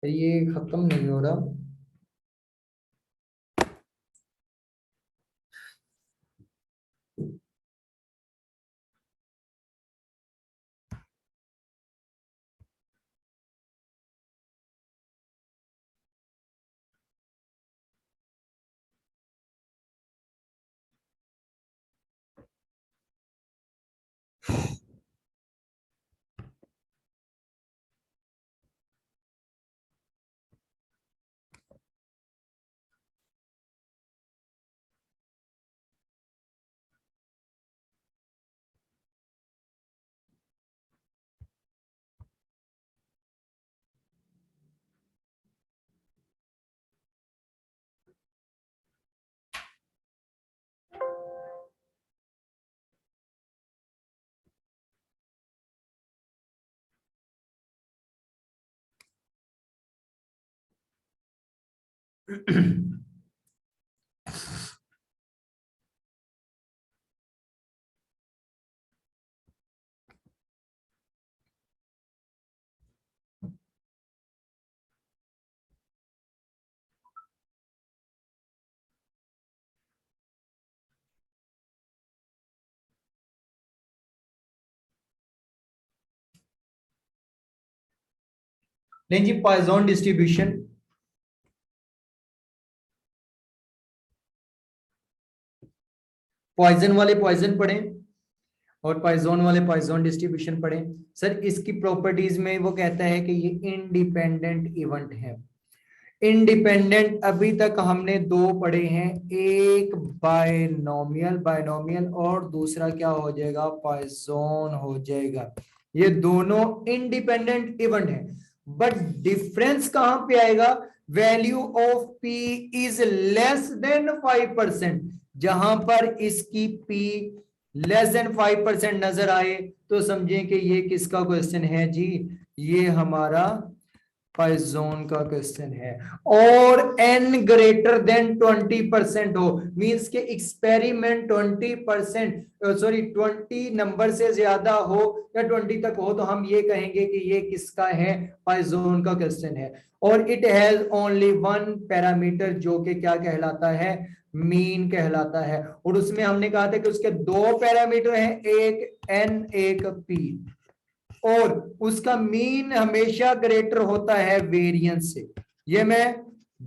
ये खत्म नहीं हो रहा। नहीं जी, पॉइजन डिस्ट्रीब्यूशन। पॉइजन वाले पॉइजन पढ़ें और पॉइजन वाले पॉइजन डिस्ट्रीब्यूशन पढ़ें। सर इसकी प्रॉपर्टीज में वो कहता है कि ये इंडिपेंडेंट इवेंट है। इंडिपेंडेंट अभी तक हमने दो पढ़े हैं, एक बायनोमियल बायनोमियल और दूसरा क्या हो जाएगा, पॉइजन हो जाएगा। ये दोनों इंडिपेंडेंट इवेंट है, बट डिफरेंस कहां पे आएगा, value of P is less than 5%। जहां पर इसकी पी लेस देन 5% नजर आए तो समझें कि ये किसका क्वेश्चन है जी, ये हमारा पॉइजन का क्वेश्चन है। और n ग्रेटर देन 20% हो, मींस के एक्सपेरिमेंट 20% सॉरी 20 नंबर से ज्यादा हो या 20 तक हो तो हम ये कहेंगे कि ये किसका है, पॉइजन का क्वेश्चन है। और it has only one parameter जो कि क्या कहलाता है, मीन कहलाता है। और उसमें हमने कहा था कि उसके दो पैरामीटर हैं, एक n एक p, और उसका मीन हमेशा ग्रेटर होता है वेरिएंस से। ये मैं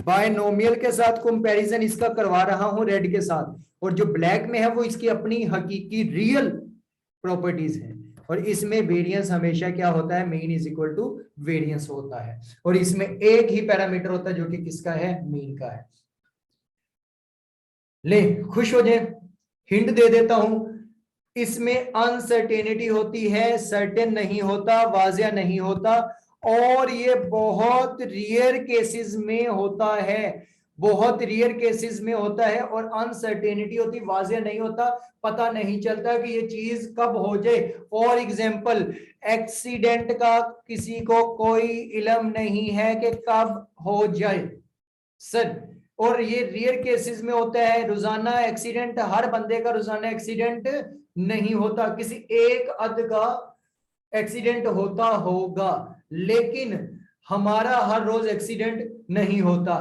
बायनोमियल के साथ कंपैरिजन इसका करवा रहा हूं रेड के साथ, और जो ब्लैक में है वो इसकी अपनी हकीकी रियल प्रॉपर्टीज है। और इसमें वेरिएंस हमेशा क्या होता है, mean is equal to variance होता है। और इसमें एक ही पैरामीटर होता है जो कि किसका है, मीन का है। ले खुश हो जाए, हिंट दे देता हूं, इसमें अनसर्टेनिटी होती है, सर्टेन नहीं होता, वाजिया नहीं होता, और ये बहुत रियर केसेस में होता है, बहुत रियर केसेस में होता है। और अनसर्टेनिटी होती, वाजिया नहीं होता, पता नहीं चलता कि ये चीज कब हो जाए। फॉर एग्जाम्पल एक्सीडेंट का किसी को कोई इल्म नहीं है कि कब हो जाए सर, और ये रियर केसेस में होता है। रोजाना एक्सीडेंट, हर बंदे का रोजाना एक्सीडेंट नहीं होता, किसी एक अद का एक्सीडेंट होता होगा, लेकिन हमारा हर रोज एक्सीडेंट नहीं होता।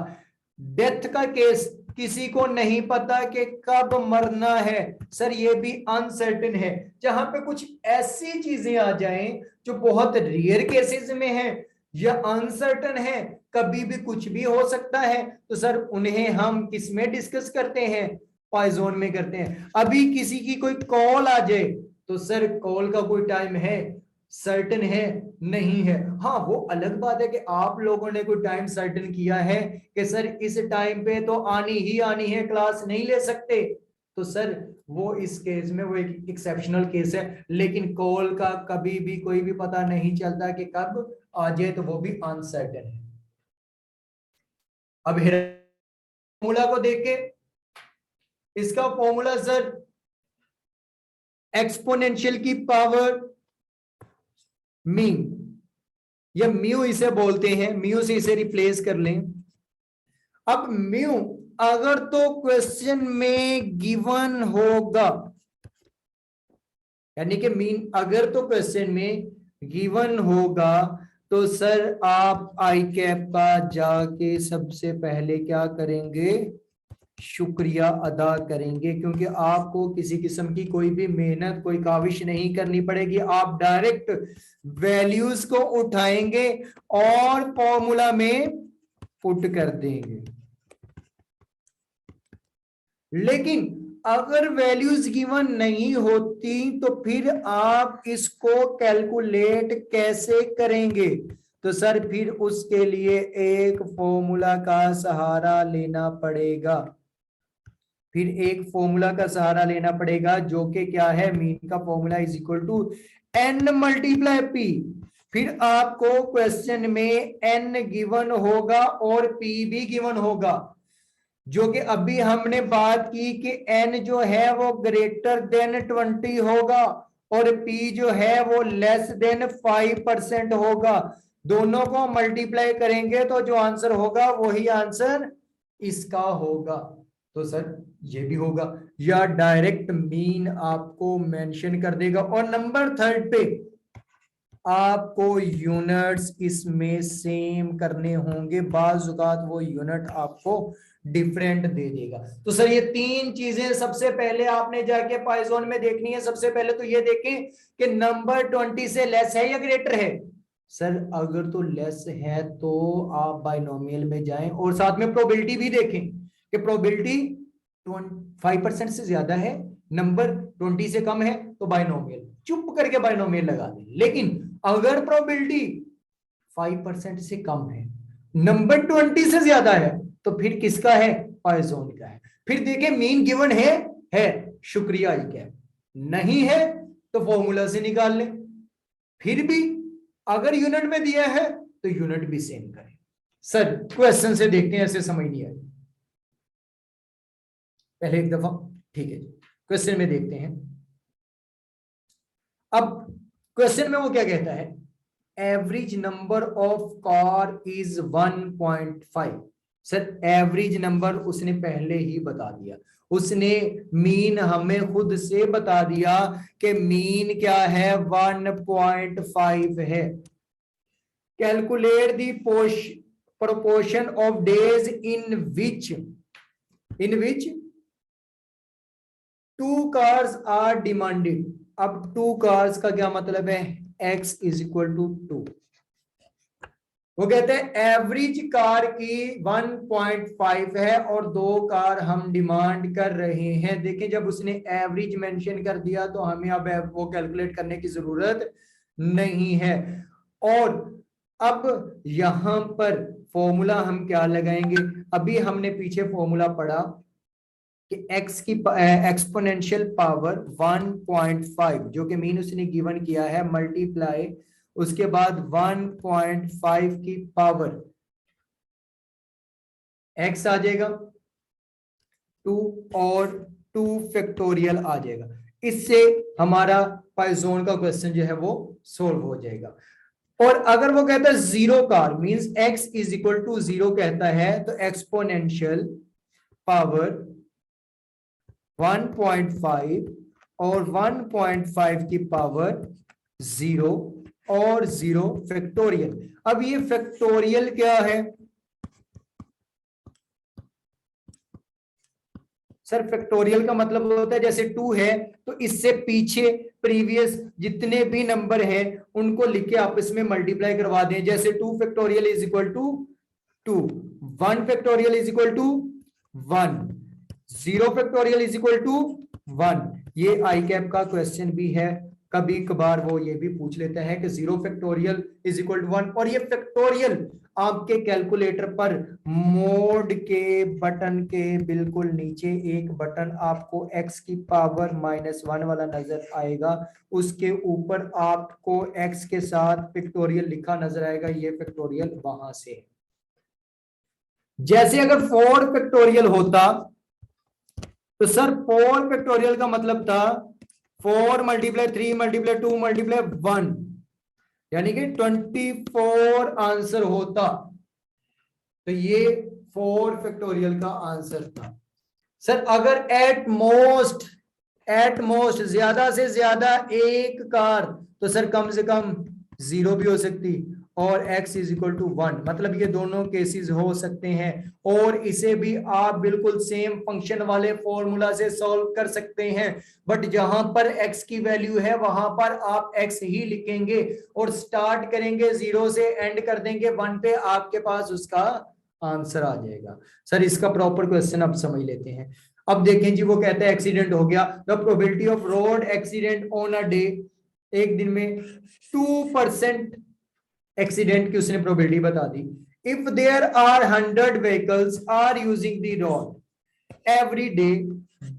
डेथ का केस किसी को नहीं पता कि कब मरना है सर, ये भी अनसर्टेन है। जहां पे कुछ ऐसी चीजें आ जाएं जो बहुत रेयर केसेस में है या अनसर्टन है, कभी भी कुछ भी हो सकता है, तो सर उन्हें हम किस में डिस्कस करते हैं, पॉइजन में करते हैं। अभी किसी की कोई कॉल आ जाए तो सर कॉल का कोई टाइम है, सर्टन है, नहीं है। हाँ, वो अलग बात है कि आप लोगों ने कोई टाइम सर्टन किया है कि सर इस टाइम पे तो आनी ही आनी है, क्लास नहीं ले सकते, तो सर वो इस केस में वो एक एक्सेप्शनल केस है। लेकिन कॉल का कभी भी कोई भी पता नहीं चलता कि कब आ जाए, तो वो भी अनसर्टन है। अब फॉर्मूला को देख के, इसका फॉर्मूला सर एक्सपोनेंशियल की पावर मीन या म्यू इसे बोलते हैं, म्यू से इसे रिप्लेस कर लें। अब म्यू अगर तो क्वेश्चन में गिवन होगा, यानी कि मीन अगर तो क्वेश्चन में गिवन होगा, तो सर आप आई कैप का जाके सबसे पहले क्या करेंगे, शुक्रिया अदा करेंगे, क्योंकि आपको किसी किस्म की कोई भी मेहनत, कोई काविश नहीं करनी पड़ेगी। आप डायरेक्ट वैल्यूज को उठाएंगे और फॉर्मूला में पुट कर देंगे। लेकिन अगर वैल्यूज गिवन नहीं होती तो फिर आप इसको कैलकुलेट कैसे करेंगे, तो सर फिर उसके लिए एक फॉर्मूला का सहारा लेना पड़ेगा। फिर एक फॉर्मूला का सहारा लेना पड़ेगा, जो कि क्या है, मीन का formula is equal to n multiply P. फिर आपको क्वेश्चन में एन गिवन होगा और पी भी गिवन होगा, जो कि अभी हमने बात की कि एन जो है वो ग्रेटर देन 20 होगा और पी जो है वो लेस देन 5% होगा। दोनों को मल्टीप्लाई करेंगे तो जो आंसर होगा वही आंसर इसका होगा। तो सर ये भी होगा, या डायरेक्ट मीन आपको मेंशन कर देगा। और नंबर 3 पे आपको यूनिट्स इसमें सेम करने होंगे, बाज़ औक़ात वो यूनिट आपको डिफरेंट दे देगा। तो सर ये 3 चीजें सबसे पहले आपने जाके पॉइजन में देखनी है। सबसे पहले तो ये देखें कि नंबर 20 से लेस है या ग्रेटर है। सर अगर तो लेस है तो आप बाइनोमियल में जाएं और साथ में प्रोबेबिलिटी भी देखें कि प्रोबेबिलिटी 5% से ज्यादा है, नंबर 20 से कम है, तो बाइनोमियल, चुप करके बाइनोमियल लगा दें। लेकिन अगर प्रोबेबिलिटी 5% से कम है, नंबर 20 से ज्यादा है, तो फिर किसका है, पॉइजन का है। फिर देखें मीन गिवन है, शुक्रिया ही क्या, नहीं है तो फॉर्मूला से निकाल लें। फिर भी अगर यूनिट में दिया है तो यूनिट भी सेम करें। सर क्वेश्चन से देखते हैं, ऐसे समझ नहीं आई पहले एक दफा, ठीक है जी, क्वेश्चन में देखते हैं। अब क्वेश्चन में वो क्या कहता है, average number of car is 1.5। Sir average number उसने पहले ही बता दिया, उसने मीन हमें खुद से बता दिया कि मीन क्या है, 1.5 है। Calculate the proportion of days in which 2 cars are demanded। अब 2 cars का क्या मतलब है, x इज इक्वल टू 2। वो कहते हैं एवरेज कार की 1.5 है और 2 कार हम डिमांड कर रहे हैं। देखें जब उसने एवरेज मेंशन कर दिया तो हमें अब वो कैलकुलेट करने की जरूरत नहीं है। और अब यहां पर फॉर्मूला हम क्या लगाएंगे, अभी हमने पीछे फॉर्मूला पढ़ा कि x की एक्सपोनेंशियल पावर 1.5, जो कि मीन उसने गिवन किया है, मल्टीप्लाई उसके बाद 1.5 की पावर x आ जाएगा 2 और 2 फैक्टोरियल आ जाएगा। इससे हमारा पॉइजन का क्वेश्चन जो है वो सोल्व हो जाएगा। और अगर वो कहता है 0 car means x is equal to 0 कहता है, तो एक्सपोनेंशियल पावर 1.5 और 1.5 की पावर 0 और 0 फैक्टोरियल। अब ये फैक्टोरियल क्या है, सर फैक्टोरियल का मतलब होता है जैसे 2 है तो इससे पीछे प्रीवियस जितने भी नंबर हैं उनको लिख के आपस में मल्टीप्लाई करवा दें। जैसे 2 factorial is equal to 2, 1 factorial is equal to 1, 0 factorial is equal to 1। ये आई कैप का क्वेश्चन भी है, कभी कभार वो ये भी पूछ लेता है कि 0 फैक्टोरियल इज इक्वल टू 1। और ये फैक्टोरियल आपके कैलकुलेटर पर मोड के बटन के बिल्कुल नीचे एक बटन आपको x की पावर -1 वाला नजर आएगा, उसके ऊपर आपको x के साथ फैक्टोरियल लिखा नजर आएगा, ये फैक्टोरियल वहां से। जैसे अगर 4 फैक्टोरियल होता तो सर 4 फैक्टोरियल का मतलब था 4 मल्टीप्लाई 3 मल्टीप्लाई 2 मल्टीप्लाई 1, यानी कि 24 आंसर होता। तो ये 4 फैक्टोरियल का आंसर था। सर अगर एट मोस्ट ज्यादा से ज्यादा एक कार, तो सर कम से कम 0 भी हो सकती और x इज इक्वल टू 1, मतलब ये दोनों केसेस हो सकते हैं। और इसे भी आप बिल्कुल सेम फंक्शन वाले फॉर्मूला से सॉल्व कर सकते हैं, बट जहां पर x की वैल्यू है वहां पर आप x ही लिखेंगे और स्टार्ट करेंगे 0 से, एंड कर देंगे 1 पे, आपके पास उसका आंसर आ जाएगा। सर इसका प्रॉपर क्वेश्चन आप समझ लेते हैं। अब देखें जी, वो कहते हैं एक्सीडेंट हो गया, the probability of road accident on a day, एक दिन में 2% एक्सीडेंट की उसने प्रोबेबिलिटी बता दी। If there are 100 vehicles are using the road every day,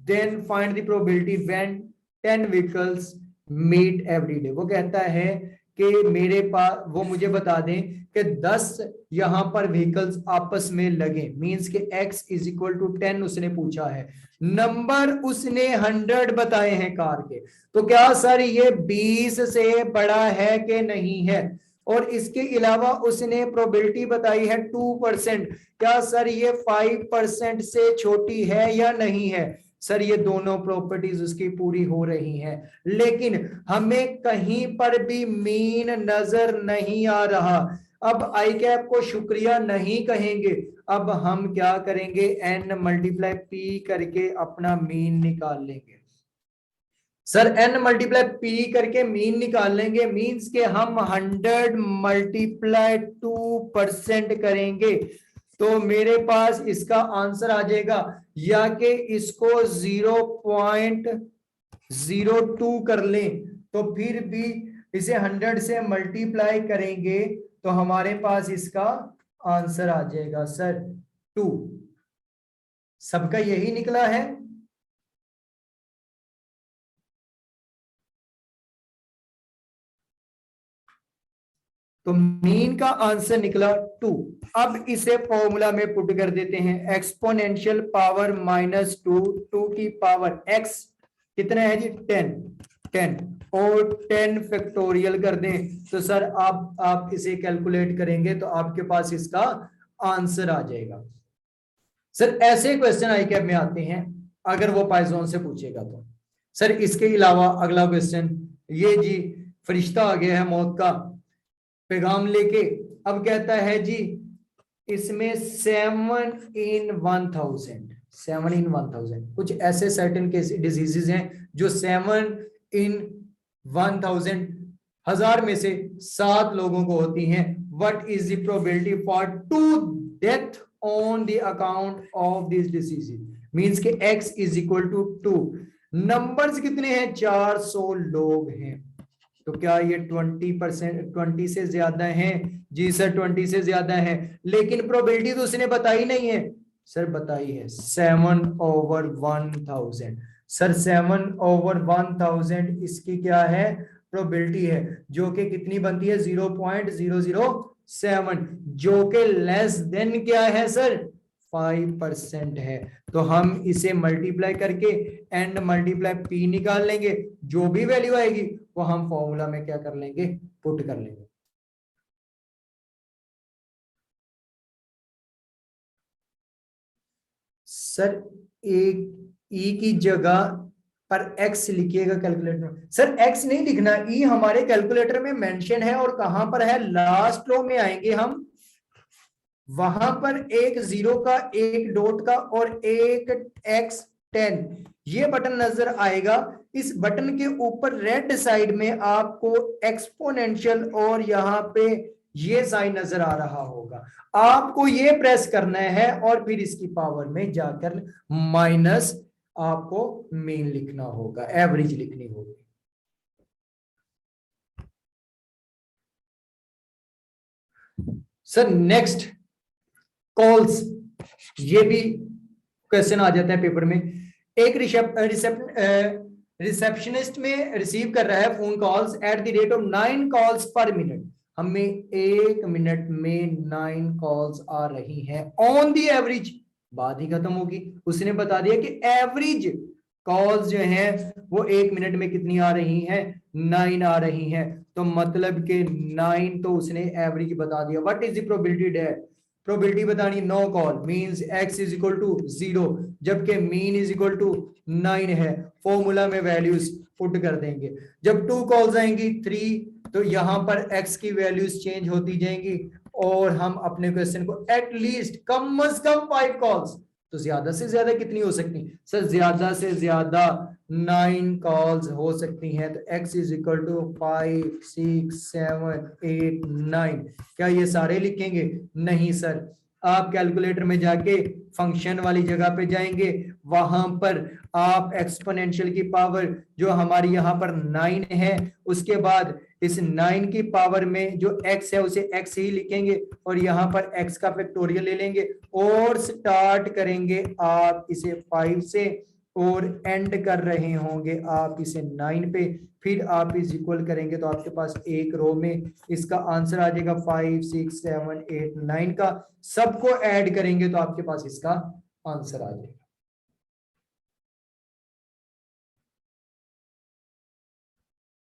then find the probability when 10 vehicles meet every day. वो कहता है कि मेरे पास, वो मुझे बता दें कि 10 यहां पर व्हीकल्स आपस में लगे, मींस के x इज इक्वल टू 10 उसने पूछा है, नंबर उसने 100 बताए हैं कार के, तो क्या सर ये 20 से बड़ा है कि नहीं है? और इसके अलावा उसने प्रोबेबिलिटी बताई है 2%, क्या सर ये 5% से छोटी है या नहीं है? सर ये दोनों प्रॉपर्टीज उसकी पूरी हो रही हैं, लेकिन हमें कहीं पर भी मीन नजर नहीं आ रहा। अब आई कैप को शुक्रिया नहीं कहेंगे, अब हम क्या करेंगे, n मल्टीप्लाई p करके अपना मीन निकाल लेंगे। सर n मल्टीप्लाई p करके मीन निकाल लेंगे, मीन्स के हम 100 मल्टीप्लाई 2% करेंगे तो मेरे पास इसका आंसर आ जाएगा, या कि इसको 0.02 कर लें तो फिर भी इसे 100 से मल्टीप्लाई करेंगे तो हमारे पास इसका आंसर आ जाएगा सर 2। सबका यही निकला है। तो मीन का आंसर निकला 2। अब इसे फॉर्मूला में पुट कर देते हैं, एक्सपोनेंशियल पावर -2, 2 की पावर x कितना है जी 10 और 10 फैक्टोरियल कर दें तो सर आप इसे कैलकुलेट करेंगे तो आपके पास इसका आंसर आ जाएगा। सर ऐसे क्वेश्चन आई कैप में आते हैं अगर वो पाइथन से पूछेगा तो। सर इसके अलावा अगला क्वेश्चन, ये जी फरिश्ता आ गया है मौत का पैगाम लेके, अब कहता है जी इसमें 7 in 1000 कुछ ऐसे सर्टेन केस डिजीजेस हैं जो 7 in 1000 में से 7 लोगों को होती हैं। What is the probability for 2 death on the account of this disease, means के x is equal to 2, numbers कितने हैं 400 लोग हैं, तो क्या ये 20% 20 से ज्यादा है? जी सर 20 से ज्यादा है, लेकिन प्रोबेबिलिटी तो उसने बताई नहीं है। सर बताई है 7/1000। सर 7/1000 इसकी क्या है प्रोबेबिलिटी है, जो कि कितनी बनती है 0.007, जो कि लेस देन क्या है सर 5% है। तो हम इसे मल्टीप्लाई करके एंड मल्टीप्लाई p निकाल लेंगे, जो भी वैल्यू आएगी वो हम फॉर्मूला में क्या कर लेंगे पुट कर लेंगे। सर एक e की जगह पर x लिखिएगा कैलकुलेटर में। सर x नहीं लिखना, e हमारे कैलकुलेटर में मेंशन है और कहां पर है, लास्ट रो में आएंगे हम, वहां पर एक 0 का, एक डॉट का और एक x 10 ये बटन नजर आएगा। इस बटन के ऊपर रेड साइड में आपको एक्सपोनेंशियल और यहाँ पे ये साइन नजर आ रहा होगा। आपको ये प्रेस करना है और फिर इसकी पावर में जाकर माइनस आपको मीन लिखना होगा, एवरेज लिखनी होगी। सर नेक्स्ट कॉल्स, ये भी क्वेश्चन आ जाता है पेपर में। एक रिसेप्शनिस्ट में रिसीव कर रहा है phone calls at the rate of 9 calls पर मिनट। हमें 1 मिनट में 9 कॉल्स आ रही हैं ऑन दी एवरेज। बात ही खत्म होगी। उसने बता दिया कि एवरेज कॉल्स जो हैं वो 1 मिनट में कितनी आ रही हैं, 9 आ रही हैं। तो मतलब के 9 तो उसने एवरेज बता दिया। What is the probability that, probability बतानी, no call means x is equal to 0, जबकि मीन इज इक्वल टू 9 है। फॉर्मूला में वैल्यूज पुट कर देंगे। जब 2 कॉल्स आएंगी 3, तो यहां पर x की वैल्यूज चेंज होती जाएंगी और हम अपने क्वेश्चन को एटलीस्ट कम से कम 5 कॉल्स, तो ज्यादा से ज्यादा कितनी हो सकती, सर ज्यादा से ज्यादा 9 कॉल्स हो सकती हैं। तो x इज इक्वल टू 5 6 7 8 9। क्या ये सारे लिखेंगे? नहीं सर, आप कैलकुलेटर में जाके फंक्शन वाली जगह पे जाएंगे, वहां पर आप एक्सपोनेंशियल की पावर जो हमारी यहाँ पर 9 है, उसके बाद इस 9 की पावर में जो x है उसे x ही लिखेंगे और यहाँ पर x का फैक्टोरियल ले लेंगे और स्टार्ट करेंगे आप इसे 5 से और एंड कर रहे होंगे आप इसे 9 पे। फिर आप इस इक्वल करेंगे तो आपके पास एक रो में इसका आंसर आ जाएगा 5 6 7 8 9 का। सबको ऐड करेंगे तो आपके पास इसका आंसर आ जाएगा।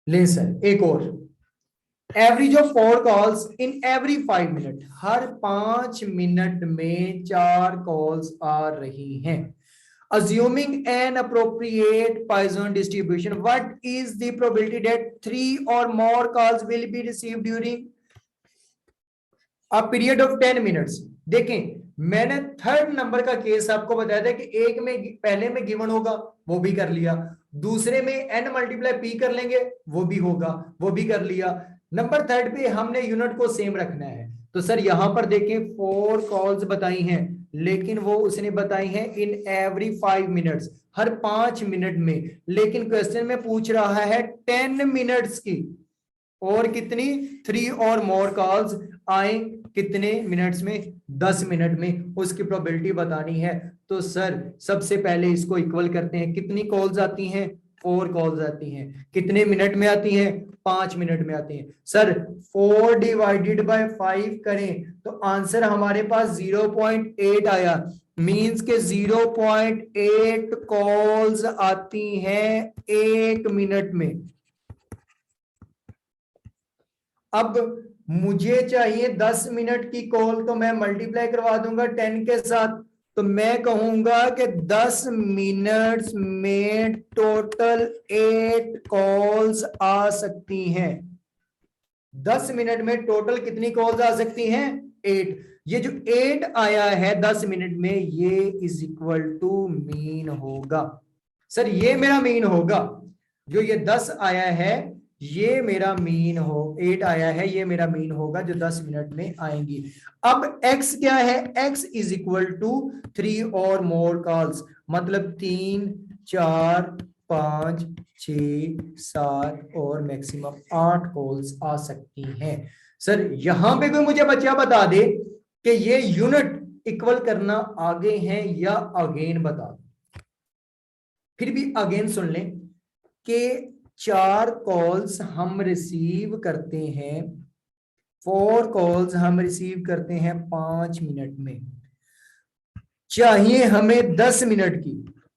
ले सर एक और, average of 4 calls in every 5 minute, her 5 minute में 4 कॉल्स आ रही हैं। Assuming an appropriate Poisson distribution, what is the probability that 3 or more calls will be received during a period of 10 minutes? देखें, मैंने third number का case आपको बताया था कि एक में पहले में गिवन होगा, वो भी कर लिया। दूसरे में n मल्टीप्लाई p कर लेंगे, वो भी होगा, वो भी कर लिया। नंबर थर्ड पे हमने यूनिट को सेम रखना है। तो सर यहां पर देखें 4 कॉल्स बताई हैं, लेकिन वो उसने बताई हैं in every 5 minutes, her 5 minute में। लेकिन क्वेश्चन में पूछ रहा है 10 मिनट्स की, और कितनी, 3 और मोर कॉल्स आए कितने मिनट्स में, 10 मिनट में। उसकी प्रोबेबिलिटी बतानी है। तो सर सबसे पहले इसको इक्वल करते हैं। कितनी कॉल्स आती हैं, 4 कॉल्स आती हैं। कितने मिनट में आती हैं, 5 मिनट में आती हैं। सर 4 डिवाइडेड बाय 5 करें तो आंसर हमारे पास 0.8 आया। मींस के 0.8 कॉल्स आती हैं 1 मिनट में। अब मुझे चाहिए 10 मिनट की कॉल, तो मैं मल्टीप्लाई करवा दूंगा 10 के साथ। तो मैं कहूंगा कि 10 मिनट्स में टोटल 8 कॉल्स आ सकती हैं। 10 मिनट में टोटल कितनी कॉल्स आ सकती हैं, 8। ये जो 8 आया है 10 मिनट में, ये इज इक्वल टू मीन होगा। सर ये मेरा मीन होगा, जो ये 10 आया है ये मेरा मीन हो, 8 आया है ये मेरा मीन होगा जो 10 मिनट में आएंगी। अब x क्या है, x इज इक्वल टू 3 और मोर कॉल्स, मतलब 3 4 5 6 7 और मैक्सिमम 8 कॉल्स आ सकती हैं। सर यहां पे कोई मुझे बच्चा बता दे कि ये यूनिट इक्वल करना आगे है या अगेन बता दो। फिर भी अगेन सुन लें कि 4 कॉल्स हम रिसीव करते हैं, 4 कॉल्स हम रिसीव करते हैं 5 मिनट में। चाहिए हमें 10 मिनट की,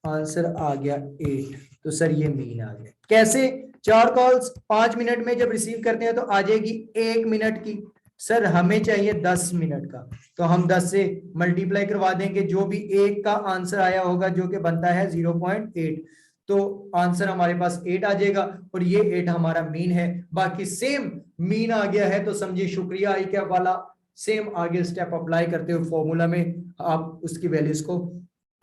आंसर आ गया 8। तो सर ये मीन आ गया। कैसे, 4 कॉल्स 5 मिनट में जब रिसीव करते हैं तो आ जाएगी 1 मिनट की। सर हमें चाहिए 10 मिनट का, तो हम 10 से मल्टीप्लाई करवा देंगे, जो भी 1 का आंसर आया होगा जो कि बनता है 0.8, तो आंसर हमारे पास 8 आ जाएगा और ये 8 हमारा मीन है। बाकी सेम मीन आ गया है तो समझिए शुक्रिया आई कैप वाला। सेम आगे स्टेप अप्लाई करते हुए फॉर्मूला में आप उसकी वैल्यूज को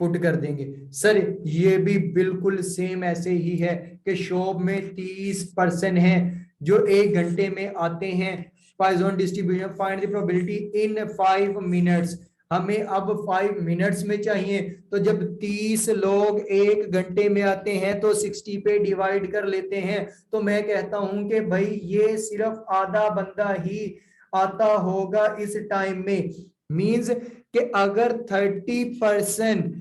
पुट कर देंगे। सर ये भी बिल्कुल सेम ऐसे ही है कि शॉप में 30% है जो 1 घंटे में आते हैं। Poisson distribution, find the probability in 5 minutes. हमें अब 5 मिनट्स में चाहिए, तो जब 30 लोग 1 घंटे में आते हैं तो 60 पे डिवाइड कर लेते हैं। तो मैं कहता हूं कि भाई ये सिर्फ आधा बंदा ही आता होगा इस टाइम में। मींस कि अगर 30%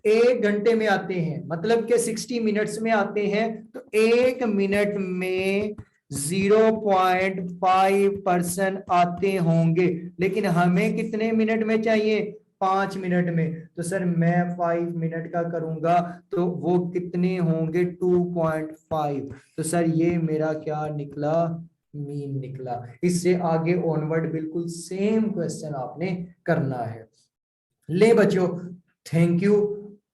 1 घंटे में आते हैं, मतलब कि 60 मिनट्स में आते हैं, तो 1 मिनट में 0.5% आते होंगे। लेकिन हमें कितने मिनट में चाहिए? 5 मिनट में। तो सर मैं 5 मिनट का करूंगा तो वो कितने होंगे? 2.5। तो सर ये मेरा क्या निकला? मीन निकला। इससे आगे ऑनवर्ड बिल्कुल सेम क्वेश्चन आपने करना है। ले बच्चों, थैंक यू।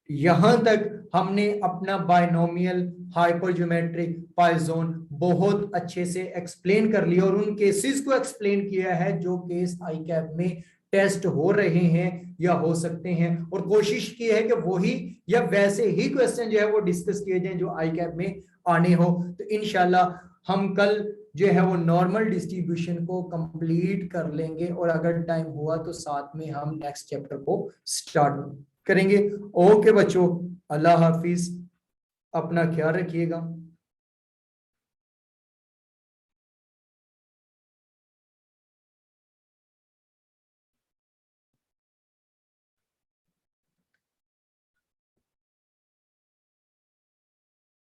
यहां तक हमने अपना बायनोमियल, हाइपरज्योमेट्रिक, पॉइजन बहुत अच्छे से एक्सप्लेन कर लिया और उन केसेस को एक्सप्लेन किया है जो केस आई कैप में टेस्ट हो रहे हैं या हो सकते हैं, और कोशिश की है कि वही या वैसे ही क्वेश्चन जो है वो डिस्कस किए जाएं जो आई कैप में आने हो। तो इंशाल्लाह हम कल जो है वो नॉर्मल डिस्ट्रीब्यूशन को कंप्लीट कर लेंगे, और अगर टाइम हुआ तो साथ में हम नेक्स्ट चैप्टर को स्टार्ट करेंगे। ओके बच्चों, अल्लाह हाफिज, अपना ख्याल रखिएगा।